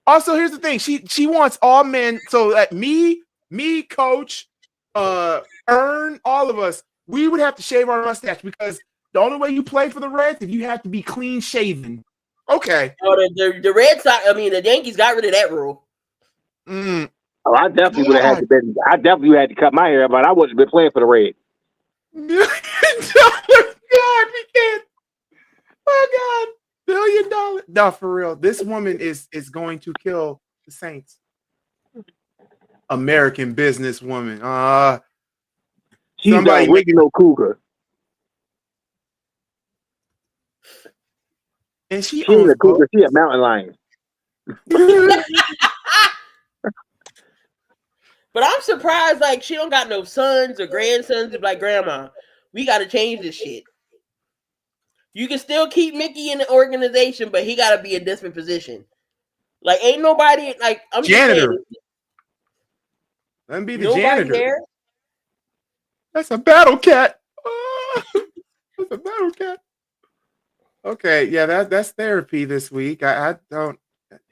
Also, here's the thing: she wants all men. So that me, Coach, Ern, all of us, we would have to shave our mustache because the only way you play for the Reds is you have to be clean shaven. Okay. Oh, the Red Sox. I mean, the Yankees got rid of that rule. Oh, I definitely would have had to. I definitely had to cut my hair, but I wouldn't have been playing for the Reds. God, we can't. Oh God, $1 billion. No, for real. This woman is going to kill the Saints. American businesswoman. She's the original cougar. And she ain't a cougar. She a mountain lion. But I'm surprised, like, she don't got no sons or grandsons. Like, grandma, we got to change this shit. You can still keep Mickey in the organization, but he got to be a different position. Like, ain't nobody, like, I'm janitor. Just saying. Let him be the janitor. There? That's a battle cat. That's a battle cat. Okay, yeah, that's therapy this week. I don't,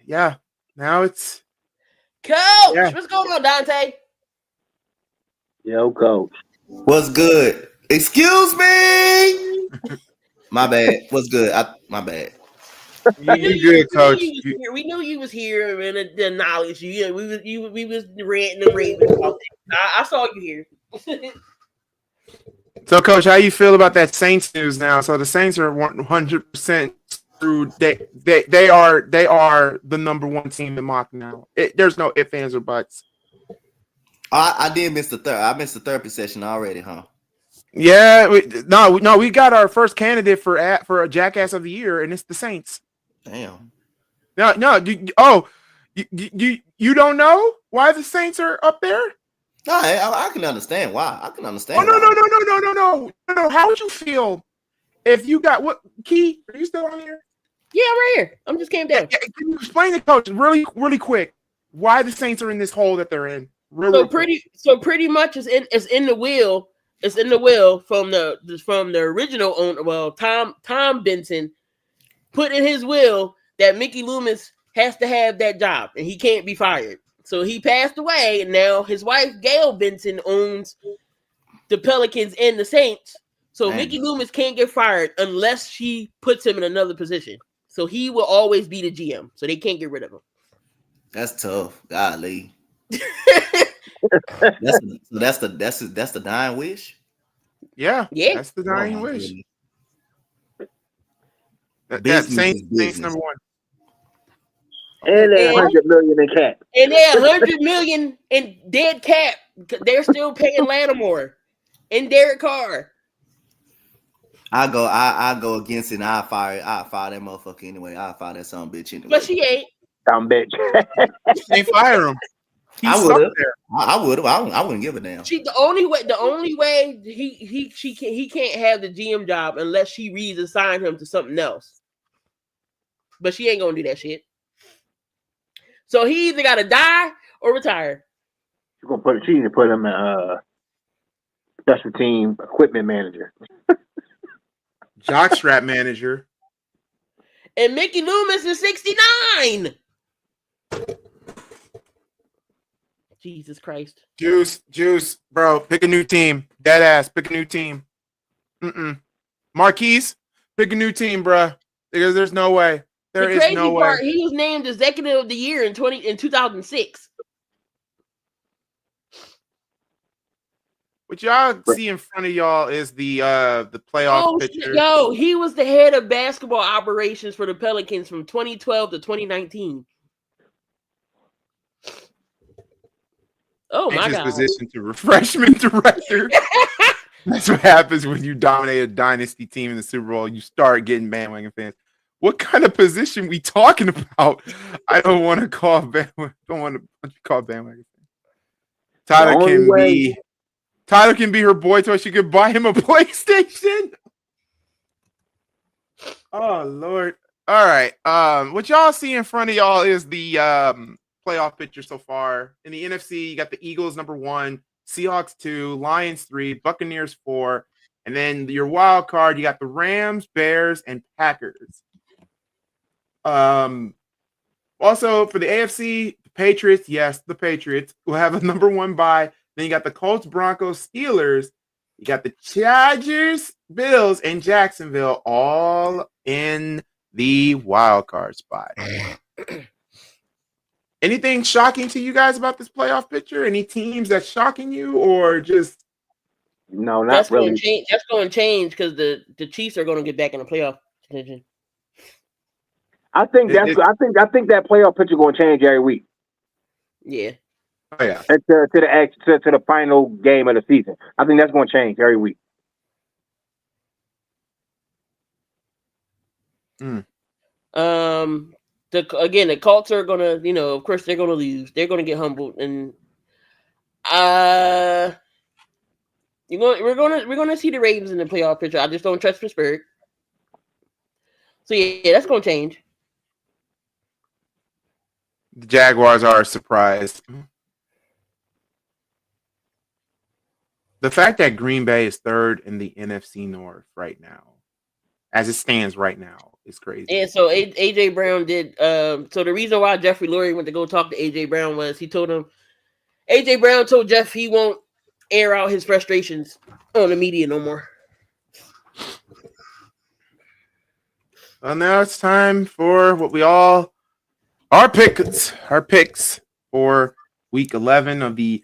yeah, now it's. Coach, what's going on, Dante? Yo, Coach. What's good? Excuse me. My bad. What's good? My bad. You good, Coach? We knew you was here and acknowledge you. Yeah, we was ranting and raving about that. I saw you here. So, Coach, how you feel about that Saints news now? So the Saints are 100% screwed. They are the number 1 team in mock now. There's no ifs, ands, or buts. I did miss the third. I missed the therapy session already, huh? Yeah, we got our first candidate for a Jackass of the Year, and it's the Saints. Damn. You don't know why the Saints are up there? No, I can understand why. I can understand. Oh no. How would you feel if you got what? Key, are you still on here? Yeah, I'm right here. I'm just came down. Can you explain to Coach really quick why the Saints are in this hole that they're in? So pretty much it's in the will. It's in the will from the original owner. Well, Tom Benson put in his will that Mickey Loomis has to have that job and he can't be fired. So he passed away, and now his wife Gail Benson owns the Pelicans and the Saints. So Mickey Loomis can't get fired unless she puts him in another position. So he will always be the GM. So they can't get rid of him. That's tough. Golly. That's the dying wish. Yeah. That's the dying wish. That Saints number 1. And they 100 million in cap. And they 100 million in dead cap. They're still paying Lattimore and Derek Carr. I go against it. And I fire that motherfucker anyway. I fire that son bitch anyway. But she ain't. Dumb bitch. They fire him. I would have. I wouldn't give a damn. The only way he can't have the GM job unless she reassign him to something else. But she ain't gonna do that shit. So he either gotta die or retire. She need to put him in special team equipment manager. Jockstrap manager. And Mickey Loomis is 69. Jesus Christ. Juice, bro. Pick a new team. Dead ass. Pick a new team. Marquise, pick a new team, bro. Because there's no way. There the is crazy no part, way. he was named Executive of the Year in 2006. What y'all see in front of y'all is the playoff picture. Yo, he was the head of basketball operations for the Pelicans from 2012 to 2019. Oh my Change his God. position to refreshment director. That's what happens when you dominate a dynasty team in the Super Bowl. You start getting bandwagon fans. What kind of position we talking about? I don't want to call bandwagon. Don't want to call bandwagon fans. Tyler can be her boy toy. She could buy him a PlayStation. Oh Lord. All right. What y'all see in front of y'all is the playoff picture so far. In the NFC, you got the Eagles number 1, Seahawks 2, Lions 3, Buccaneers 4, and then your wild card, you got the Rams, Bears, and Packers. Also for the AFC, the Patriots, yes, the Patriots will have a number 1 bye. Then you got the Colts, Broncos, Steelers. You got the Chargers, Bills, and Jacksonville all in the wild card spot. Anything shocking to you guys about this playoff picture? Any teams that's shocking you, or just no? Not really. That's going to change because the Chiefs are going to get back in the playoff contention. I think that playoff picture going to change every week. Yeah. Oh yeah. To the final game of the season. I think that's going to change every week. The Colts are gonna, of course they're gonna lose. They're gonna get humbled, and we're gonna see the Ravens in the playoff picture. I just don't trust Pittsburgh. So yeah, that's gonna change. The Jaguars are a surprise. The fact that Green Bay is 3rd in the NFC North right now, as it stands right now, is crazy. And so AJ Brown did. So the reason why Jeffrey Lurie went to go talk to AJ Brown was AJ Brown told Jeff he won't air out his frustrations on the media no more. Well, now it's time for our picks for Week 11 of the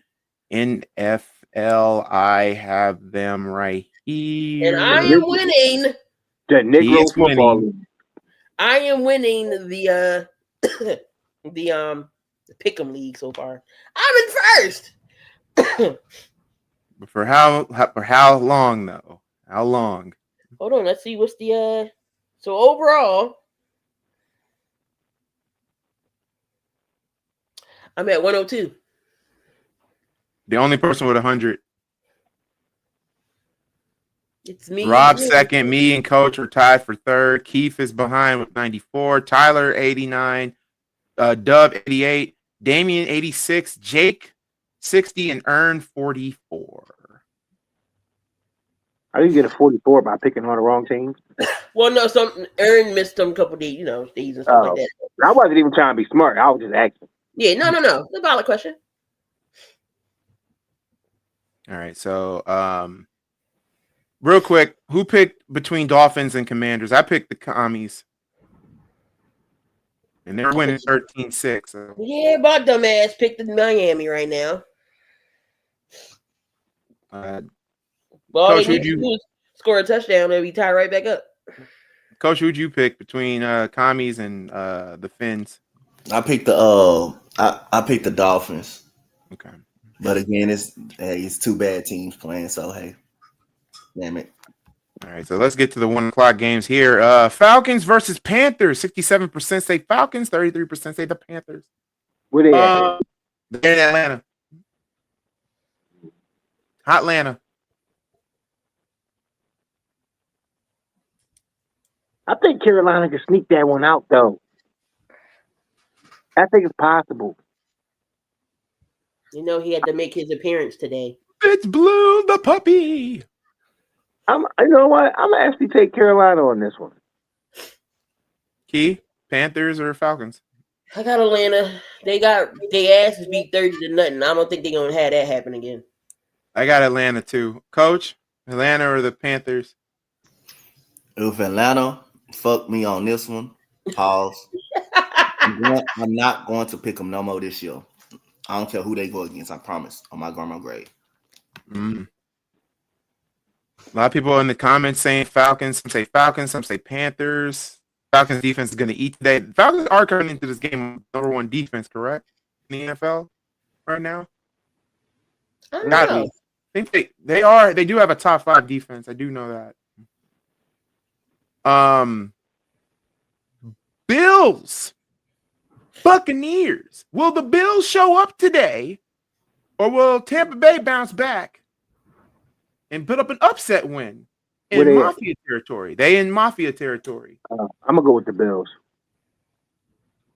NFL. I have them right here, and I am winning the Negro Football League. I am winning the Pick'em League so far. I'm in first. But for how long though? How long? Hold on, let's see what's the so overall I'm at 102. The only person with 100. It's me. Rob second. Me and Coach are tied for 3rd. Keith is behind with 94. Tyler 89. Dub 88. Damian 86. Jake 60 and Earn 44. I didn't get a 44 by picking on the wrong teams. Well, no, Earn missed some couple days, days and stuff like that. I wasn't even trying to be smart. I was just asking. Yeah, no. It's a valid question. All right, so real quick, who picked between Dolphins and Commanders? I picked the Commies. And they're winning 13-6. So. Yeah, but dumbass picked the Miami right now. Well, Coach, they need to do is score a touchdown and we tie right back up. Coach, who'd you pick between Commies and the Finns? I picked I picked the Dolphins. Okay. But again, it's 2 bad teams playing, so hey. Damn it. All right, so let's get to the 1:00 games here. Falcons versus Panthers. 67% say Falcons, 33% say the Panthers. Where they at? They're in Atlanta. Atlanta. I think Carolina can sneak that one out, though. I think it's possible. He had to make his appearance today. It's Blue the puppy. You know what? I'm gonna actually take Carolina on this one. Key, Panthers or Falcons? I got Atlanta. They got their asses beat 30-0. I don't think they're gonna have that happen again. I got Atlanta too. Coach, Atlanta or the Panthers? If Atlanta fuck me on this one, pause. I'm not going to pick them no more this year. I don't care who they go against. I promise. On my grandma grave. Mm. A lot of people in the comments saying Falcons. Some say Falcons. Some say Panthers. Falcons defense is going to eat today. The Falcons are coming into this game number one defense, correct? In the NFL right now. I don't know. I think they are. They do have a top 5 defense. I do know that. Bills. Buccaneers. Will the Bills show up today, or will Tampa Bay bounce back and put up an upset win in Mafia territory? They in Mafia territory. I'm gonna go with the Bills.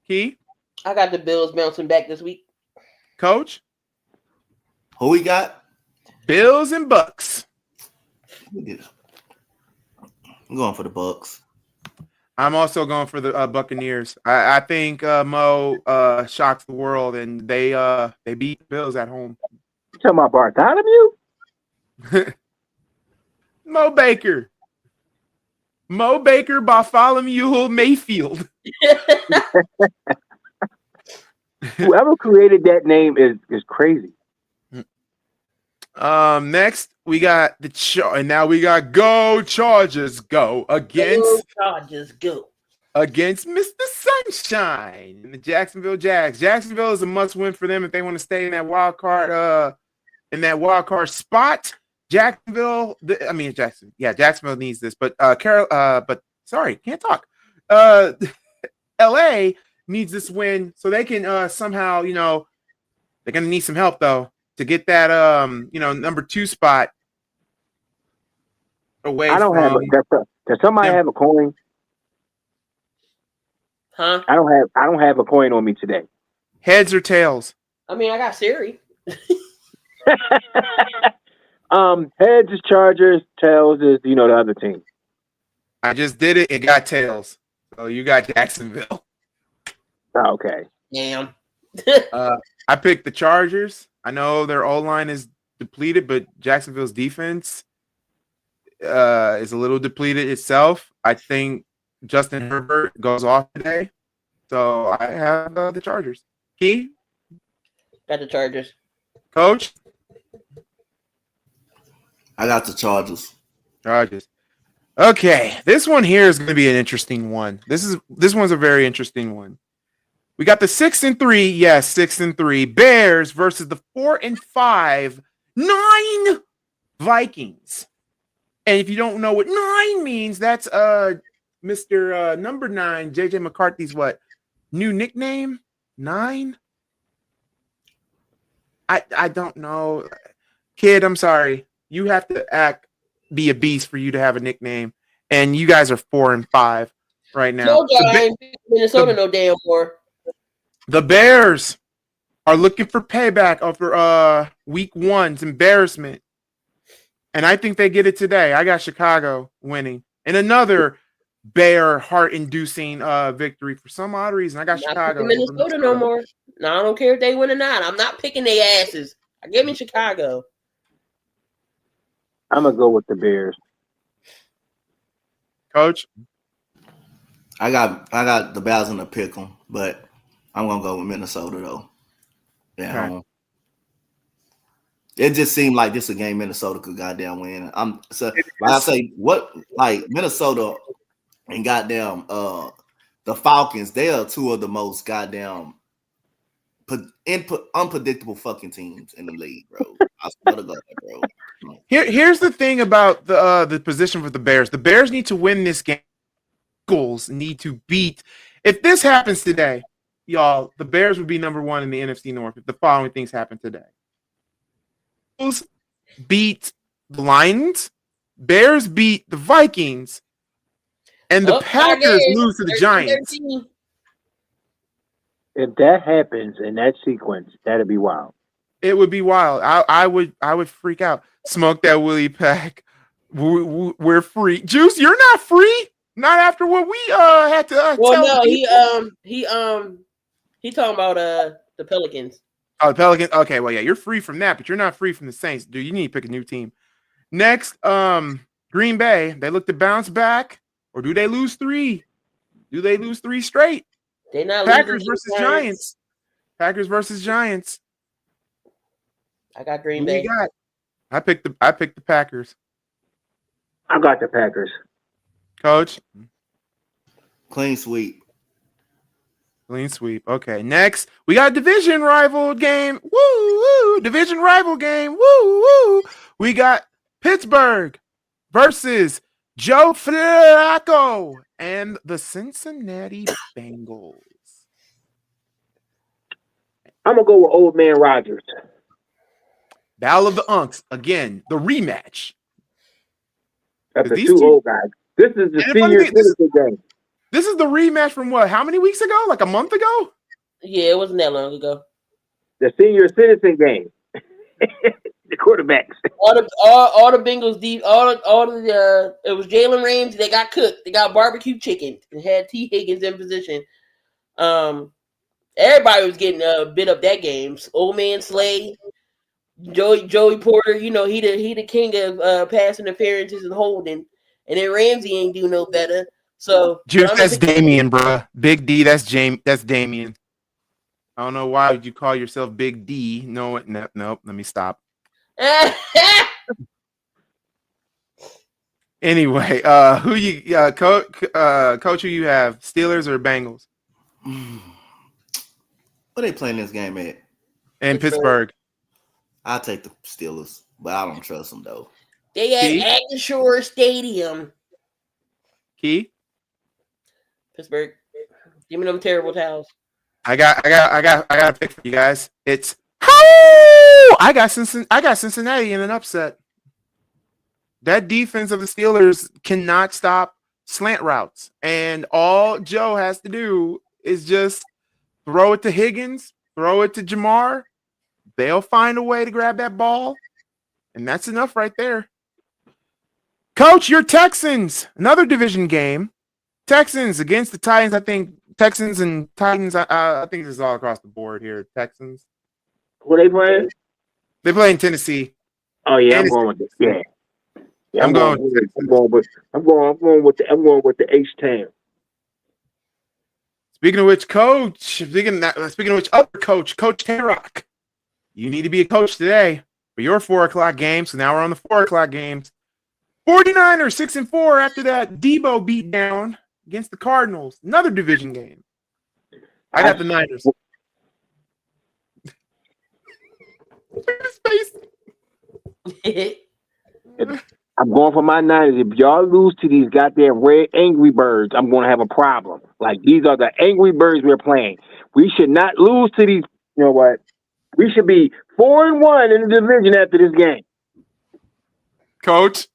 Key? I got the Bills bouncing back this week. Coach? Who we got? Bills and Bucks. I'm going for the Bucks. I'm also going for the Buccaneers. I think Mo shocks the world, and they beat the Bills at home. You talking about Bartholomew? Mo Baker, Bartholomew Mayfield. Whoever created that name is crazy. Next we got and now we got Go Chargers go against against Mr. Sunshine and the Jacksonville Jags. Jacksonville is a must win for them if they want to stay in that wild card spot. Jacksonville needs this, but can't talk. LA needs this win so they can somehow, they're gonna need some help though to get that number 2 spot away. I don't have does somebody have a coin? Huh? I don't have a coin on me today. Heads or tails? I mean, I got Siri. Heads is Chargers, tails is the other team. I just did it. It got tails. So you got Jacksonville. Oh, okay. Damn. I picked the Chargers. I know their O-line is depleted, but Jacksonville's defense is a little depleted itself. I think Justin Herbert goes off today. So I have the Chargers. Key? Got the Chargers. Coach? I got the Chargers. Okay, this one here is going to be an interesting one. This one's a very interesting one. We got the 6-3, 6-3 Bears versus the 4-5 9 Vikings. And if you don't know what 9 means, that's Mr. number 9, JJ McCarthy's new nickname? 9? I don't know. Kid, I'm sorry. You have to be a beast for you to have a nickname. And you guys are 4-5 right now. No, I ain't Minnesota no damn more. The Bears are looking for payback after week 1's embarrassment. And I think they get it today. I got Chicago winning. And another Bear heart-inducing victory for some odd reason. I got Chicago. Minnesota no more. No, I don't care if they win or not. I'm not picking their asses. Give me Chicago. I'm gonna go with the Bears. Coach? I got the Bears in the pick 'em, but I'm gonna go with Minnesota though. Yeah. Okay. It just seemed like this a game Minnesota could goddamn win. Minnesota and goddamn the Falcons, they are two of the most goddamn unpredictable fucking teams in the league, bro. I swear to God, bro. Here's the thing about the position for the Bears. The Bears need to win this game. Eagles need to beat. If this happens today, y'all, the Bears would be number 1 in the NFC North if the following things happen today. Eagles beat the Lions, Bears beat the Vikings, and the Packers lose to the Giants. If that happens in that sequence, that'd be wild. It would be wild. I would freak out. Smoke that Willie pack. We're free. Juice, you're not free. Not after what we had to. Well, no, he He talking about the Pelicans. Oh, the Pelicans. Okay, well, yeah, you're free from that, but you're not free from the Saints, dude. You need to pick a new team. Next, Green Bay. They look to bounce back, or do they lose 3? Do they lose 3 straight? They not Packers losing versus Giants. Packers versus Giants. I got Green Who Bay. you got? I picked the Packers. I got the Packers. Coach. Clean sweep. Clean sweep. Okay, next we got a division rival game. Woo woo! Division rival game. Woo woo! We got Pittsburgh versus Joe Flacco and the Cincinnati Bengals. I'm gonna go with Old Man Rogers. Battle of the Unks again. The rematch. That's the two old guys. This is the senior citizen game. This is the rematch from what? How many weeks ago? Like a month ago? Yeah, it wasn't that long ago. The senior citizen game. The quarterbacks. All the Bengals it was Jalen Ramsey. They got cooked. They got barbecue chicken and had T. Higgins in position. Everybody was getting bit up that game. Old Man Slay, Joey Porter. You know he the king of pass interferences and holding. And then Ramsey ain't do no better. So Juice, that's Damien, bruh. Big D, that's Damien. I don't know why would you call yourself Big D. No, let me stop. Anyway, who you coach, who you have? Steelers or Bengals? What they playing this game at? In Pittsburgh. I'll take the Steelers, but I don't trust them though. They at Acrisure Stadium. Key? Pittsburgh. Give me them terrible towels. I got a pick for you guys. It's I got Cincinnati in an upset. That defense of the Steelers cannot stop slant routes. And all Joe has to do is just throw it to Higgins, throw it to Jamar. They'll find a way to grab that ball. And that's enough right there. Coach, your Texans, another division game. Texans against the Titans. I think Texans and Titans. I think this is all across the board here. Texans. Who they playing? They play in Tennessee. Oh yeah, I'm going with this. Yeah. I'm going with the H-Town. Speaking of which, Coach. Speaking of which, other Coach Tay-Rock. You need to be a coach today for your 4:00 game. So now we're on the 4:00 games. 49ers 6-4 after that Debo beat down against the Cardinals. Another division game. I got the Niners. I'm going for my Niners. If y'all lose to these goddamn red Angry Birds, I'm going to have a problem. Like, these are the Angry Birds we're playing. We should not lose to these. You know what? We should be 4-1 in the division after this game. Coach,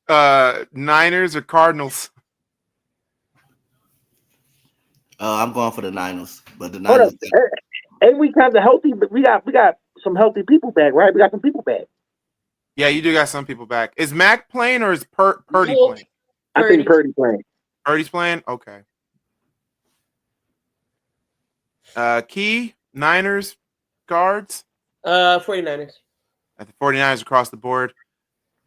Niners or Cardinals? I'm going for the Niners, but the Niners. And we kind of healthy, but we got some healthy people back, right? We got some people back. Yeah, you do got some people back. Is Mac playing or is Purdy playing? I think Purdy playing. Purdy's playing? Okay. Key, Niners, Cards? 49ers. At the 49ers across the board.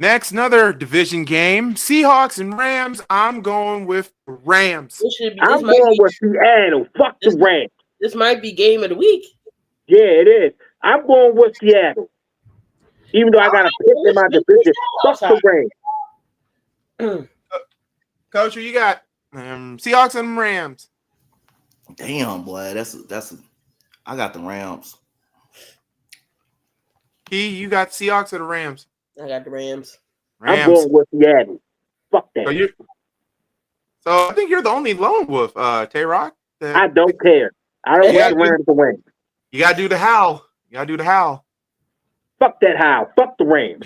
Next, another division game. Seahawks and Rams. I'm going with the Rams. I'm going with Seattle. Fuck the Rams. This might be game of the week. Yeah, it is. I'm going with Seattle. Even though I got a pick in my division. Fuck the Rams. Coach, who you got? Seahawks and Rams. Damn, boy. That's I got the Rams. Key, you got Seahawks or the Rams? I got the Rams. I'm going with Seattle. Fuck that. So I think you're the only lone wolf, Tay-Rock. I don't care. I don't want the Rams to win. You gotta do the howl. Fuck that howl. Fuck the Rams.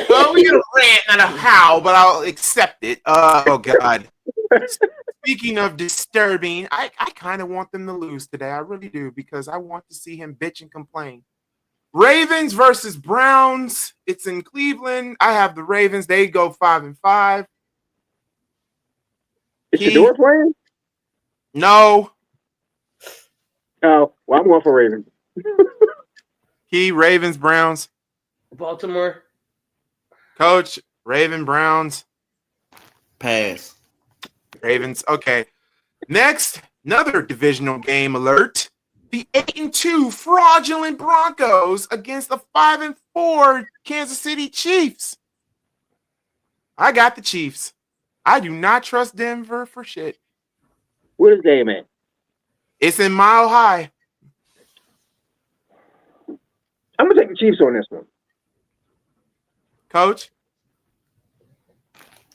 Well, we get a rant, not a howl, but I'll accept it. Oh God. Speaking of disturbing, I kind of want them to lose today. I really do, because I want to see him bitch and complain. Ravens versus Browns. It's in Cleveland. I have the Ravens. They go 5-5. Is Shador playing? No. Oh, well, I'm going for Ravens. Key, Ravens, Browns. Baltimore. Coach, Raven, Browns. Pass. Ravens. Okay. Next, another divisional game alert. The 8-2 fraudulent Broncos against the 5-4 Kansas City Chiefs. I got the Chiefs. I do not trust Denver for shit. Where's the game at? It's in Mile High. I'm gonna take the Chiefs on this one. Coach?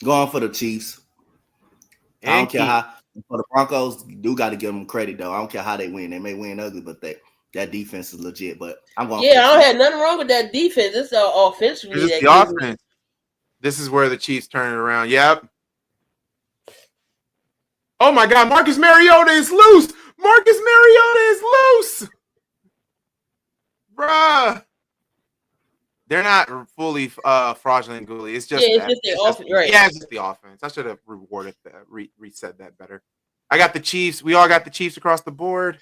Going for the Chiefs. I don't care how. For the Broncos, you do got to give them credit, though. I don't care how they win. They may win ugly, but that defense is legit. But I'm going. Yeah, I don't have nothing wrong with that defense. It's offensively. This is the offense. This is where the Chiefs turn it around. Yep. Oh my God, Marcus Mariota is loose. Marcus Mariota is loose. Bruh. They're not fully fraudulent, Goolie. It's just it's just the offense, right? Yeah, it's just the offense. I should have rewarded that, reset that better. I got the Chiefs. We all got the Chiefs across the board.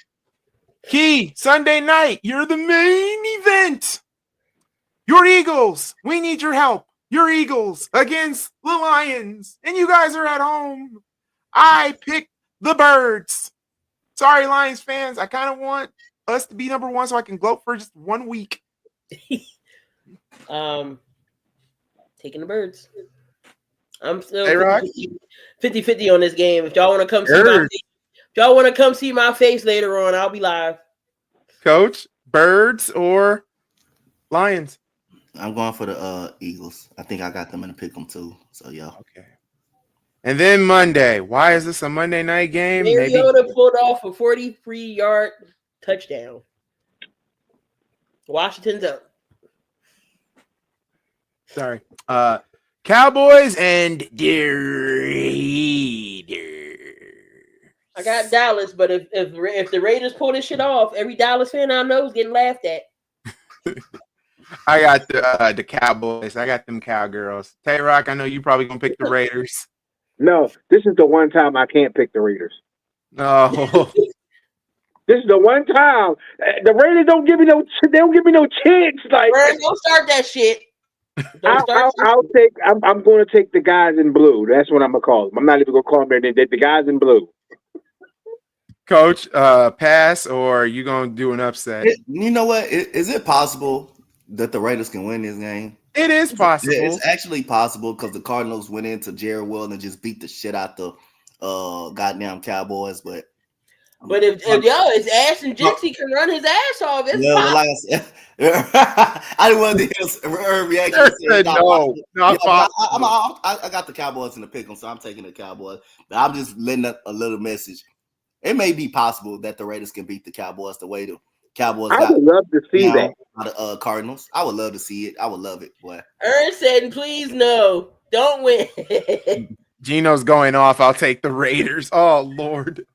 Key, Sunday night, you're the main event. Your Eagles, we need your help. Your Eagles against the Lions, and you guys are at home. I picked the Birds. Sorry, Lions fans. I kind of want us to be number one so I can gloat for just 1 week. Taking the Birds. I'm still 50-50 on this game. If y'all want to come see my face, if y'all want to come see my face later on, I'll be live. Coach, Birds or Lions? I'm going for the Eagles. I think I got them in the pick 'em too. So yeah. Okay. And then Monday. Why is this a Monday night game? Mariota pulled off a 43-yard touchdown. Washington's up. Sorry. Cowboys and I got Dallas, but if the Raiders pull this shit off, every Dallas fan I know is getting laughed at. I got the Cowboys. I got them Cowgirls. Tay-Rock, I know you probably gonna pick the Raiders. No, this is the one time I can't pick the Raiders. No. This is the one time the Raiders don't give me no. They don't give me no chance. Like, don't start that shit. I'm going to take the guys in blue. That's what I'm gonna call them. I'm not even gonna call them the guys in blue. Coach, pass or you gonna do an upset? You know what? Is it possible that the Raiders can win this game? It is possible. It's actually possible because the Cardinals went into Jerry World and just beat the shit out the goddamn Cowboys. But if it's Ashton Jinxie can run his ass off, it's possible. Like I said, I didn't want to hear her reaction. I got the Cowboys in the pick 'em, so I'm taking the Cowboys. But I'm just letting a little message. It may be possible that the Raiders can beat the Cowboys the way the Cowboys. I would love to see that. The Cardinals. I would love to see it. I would love it, boy. Ernst said, "Please no, don't win." Gino's going off. I'll take the Raiders. Oh Lord.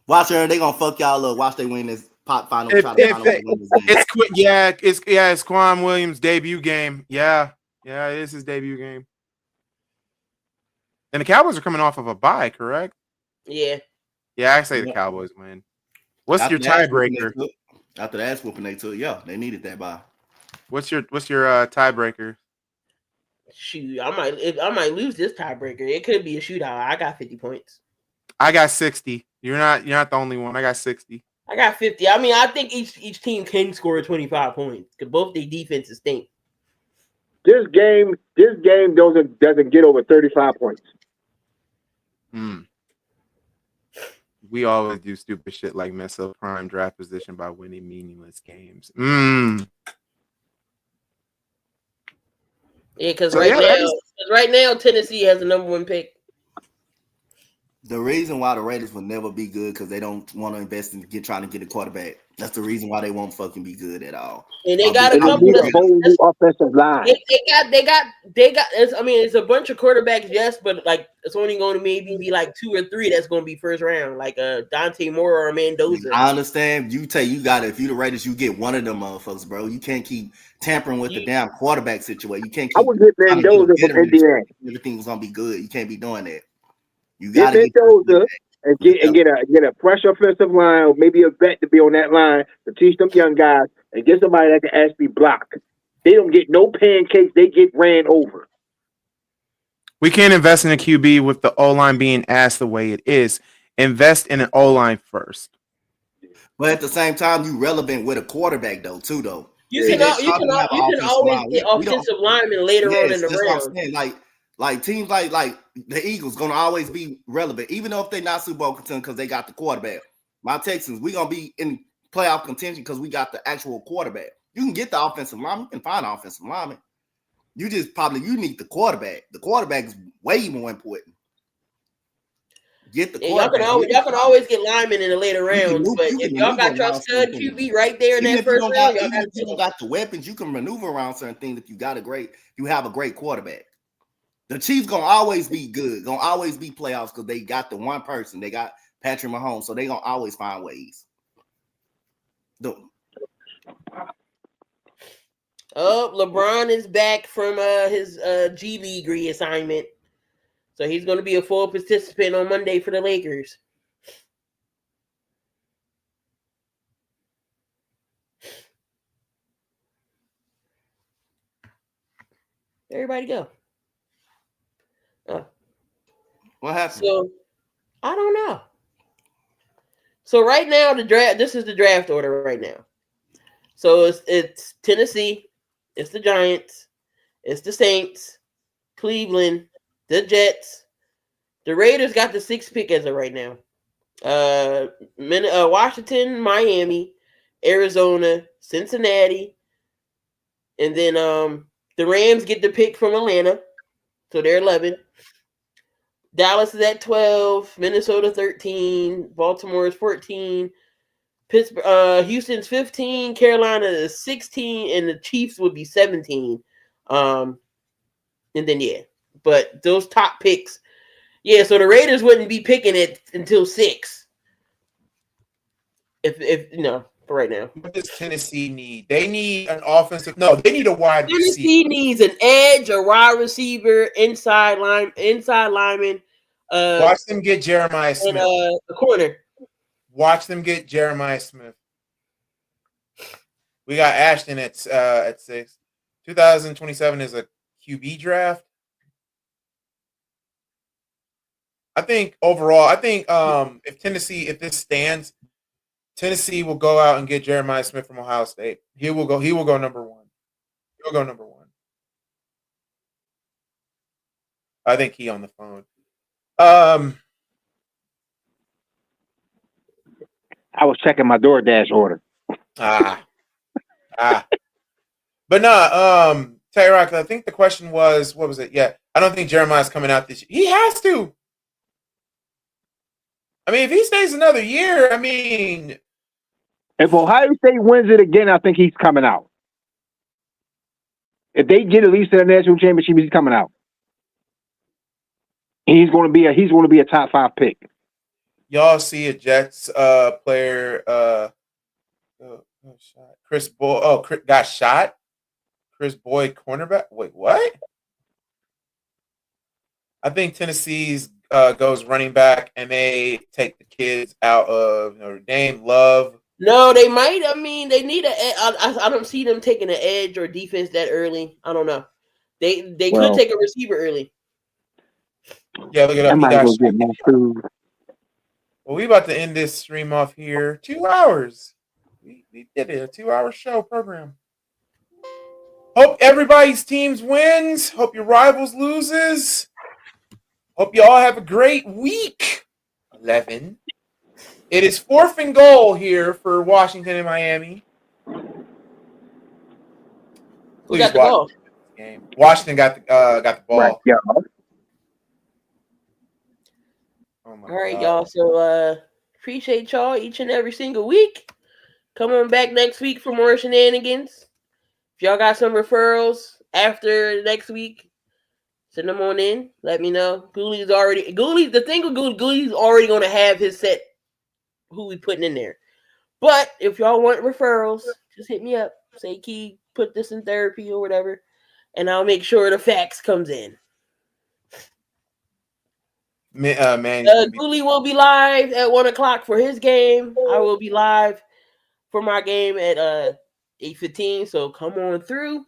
Watch her. They gonna fuck y'all up. Watch they win this pop final. It's Quan Williams' debut game. Yeah, it is his debut game. And the Cowboys are coming off of a bye, correct? Yeah. Yeah, I say the Cowboys win. What's your tiebreaker? After the ass whooping they took, they needed that bye. What's your tiebreaker? Shoot, I might lose this tiebreaker. It could be a shootout. I got 50 points. I got 60. You're not the only one. I got 60. I got 50. I mean, I think each team can score 25 points because both their defenses stink. This game doesn't get over 35 points. We always do stupid shit like mess up prime draft position by winning meaningless games. Yeah, because right now Tennessee has the number one pick. The reason why the Raiders will never be good because they don't want to invest in trying to get a quarterback. That's the reason why they won't fucking be good at all. And they got a couple of whole new offensive line. They got. It's a bunch of quarterbacks, yes, but like it's only going to maybe be like 2 or 3 that's going to be first round, like Dante Moore or Mendoza. I understand. You got it. If you the Raiders, you get one of them motherfuckers, bro. You can't keep tampering with the damn quarterback situation. You can't. I would get Mendoza from Indiana. Everything's gonna be good. You can't be doing that. You got Mendoza, and get a fresh offensive line, or maybe a vet to be on that line to teach them young guys, and get somebody that can actually block. They don't get no pancakes; they get ran over. We can't invest in a QB with the O line being asked the way it is. Invest in an O line first. But at the same time, you relevant with a quarterback though, too though. You can always get offensive linemen later on in the that's round. what I'm saying. Like teams like the Eagles gonna always be relevant, even though if they're not Super Bowl contenders because they got the quarterback. My Texans, we gonna be in playoff contention because we got the actual quarterback. You can get the offensive lineman, you can find an offensive lineman. You need the quarterback. The quarterback is way more important. Get the quarterback. Y'all can always get linemen in the later rounds, but if y'all got your stud QB right there in that first round, even if you don't got the weapons, you can maneuver around certain things if you have a great quarterback. The Chiefs gonna always be good, gonna always be playoffs because they got the one person. They got Patrick Mahomes, so they gonna always find ways. LeBron is back from his G League reassignment. So he's going to be a full participant on Monday for the Lakers. Everybody go. Oh. What happened? So, I don't know. So right now, this is the draft order right now. So it's Tennessee, it's the Giants, it's the Saints, Cleveland, the Jets. The Raiders got the 6th pick as of right now. Washington, Miami, Arizona, Cincinnati, and then the Rams get the pick from Atlanta, so they're 11. Dallas is at 12, Minnesota 13, Baltimore is 14, Pittsburgh, Houston's 15, Carolina is 16, and the Chiefs would be 17. And then but those top picks. Yeah, so the Raiders wouldn't be picking it until 6. If for right now. What does Tennessee need? They need an offensive. No, they need a wide receiver. Tennessee needs an edge, a wide receiver, inside lineman. Watch them get Jeremiah Smith. And a corner. Watch them get Jeremiah Smith. We got Ashton at 6. 2027 is a QB draft. I think overall, if this stands, Tennessee will go out and get Jeremiah Smith from Ohio State. He will go number 1. He'll go number 1. I think he on the phone. I was checking my DoorDash order. But no, Tay-Rock, I think the question was, what was it? Yeah, I don't think Jeremiah's coming out this year. He has to. I mean, if he stays another year, if Ohio State wins it again, I think he's coming out. If they get at least to the national championship, he's coming out. He's going to be a top 5 pick. Y'all see a Jets player, Chris Boyd. Oh, got shot. Chris Boyd, cornerback. Wait, what? I think Tennessee's goes running back, and they take the kids out of Notre Dame. Love. No, they might. I mean, they need I don't see them taking an edge or defense that early. I don't know. They could take a receiver early. Yeah, look it up. I might go get my food. Well, we about to end this stream off here. 2 hours. We did it. A 2-hour show program. Hope everybody's teams wins. Hope your rivals loses. Hope you all have a great week. 11. It is 4th and goal here for Washington and Miami. Who got the ball? Game. Washington got the ball. Right, yeah. All right, y'all. So appreciate y'all each and every single week. Come on back next week for more shenanigans. If y'all got some referrals after next week, send them on in. Let me know. The thing with Goolie's already going to have his set who we putting in there. But if y'all want referrals, just hit me up. Say, Key, put this in therapy or whatever, and I'll make sure the fax comes in. Goolie will be live at 1:00 for his game. I will be live for my game at 8:15. So come on through.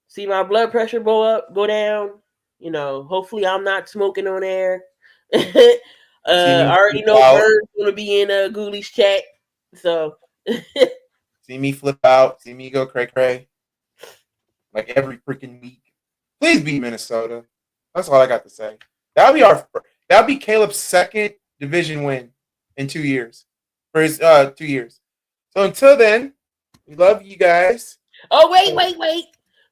See my blood pressure go down. You know, hopefully I'm not smoking on air. I already know Bird's gonna be in Goolie's chat. So see me flip out, see me go cray like every freaking week. Please beat Minnesota. That's all I got to say. That'll be Caleb's second division win in 2 years. For his 2 years. So until then, we love you guys. Oh, wait.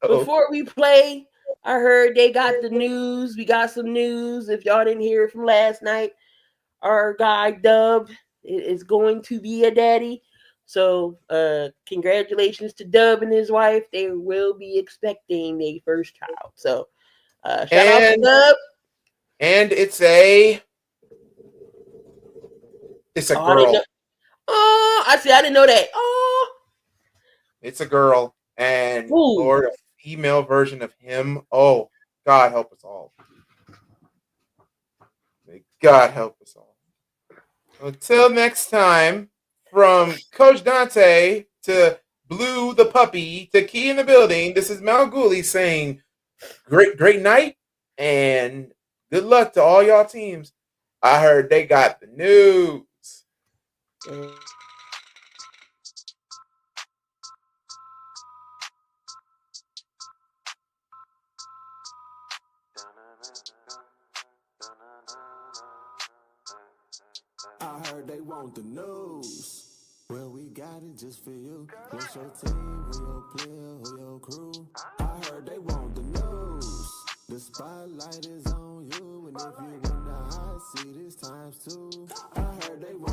Before we play, I heard they got the news. We got some news. If y'all didn't hear it from last night, our guy Dub is going to be a daddy. So congratulations to Dub and his wife. They will be expecting their first child. So shout out to Dub. And it's a girl. I didn't know that. Oh, it's a girl. And Lord, a female version of him. Oh, God help us all. May God help us all. Until next time, from Coach Dante to Blue the puppy to Key in the building, this is Malcgoolie saying great night and good luck to all y'all teams. I heard they got the news. I heard they want the news. Well, we got it just for you. What's your team? Who your player? Who your crew? I heard they want the news. The spotlight is on you. And if you win the hot seat, it's times 2. I heard they want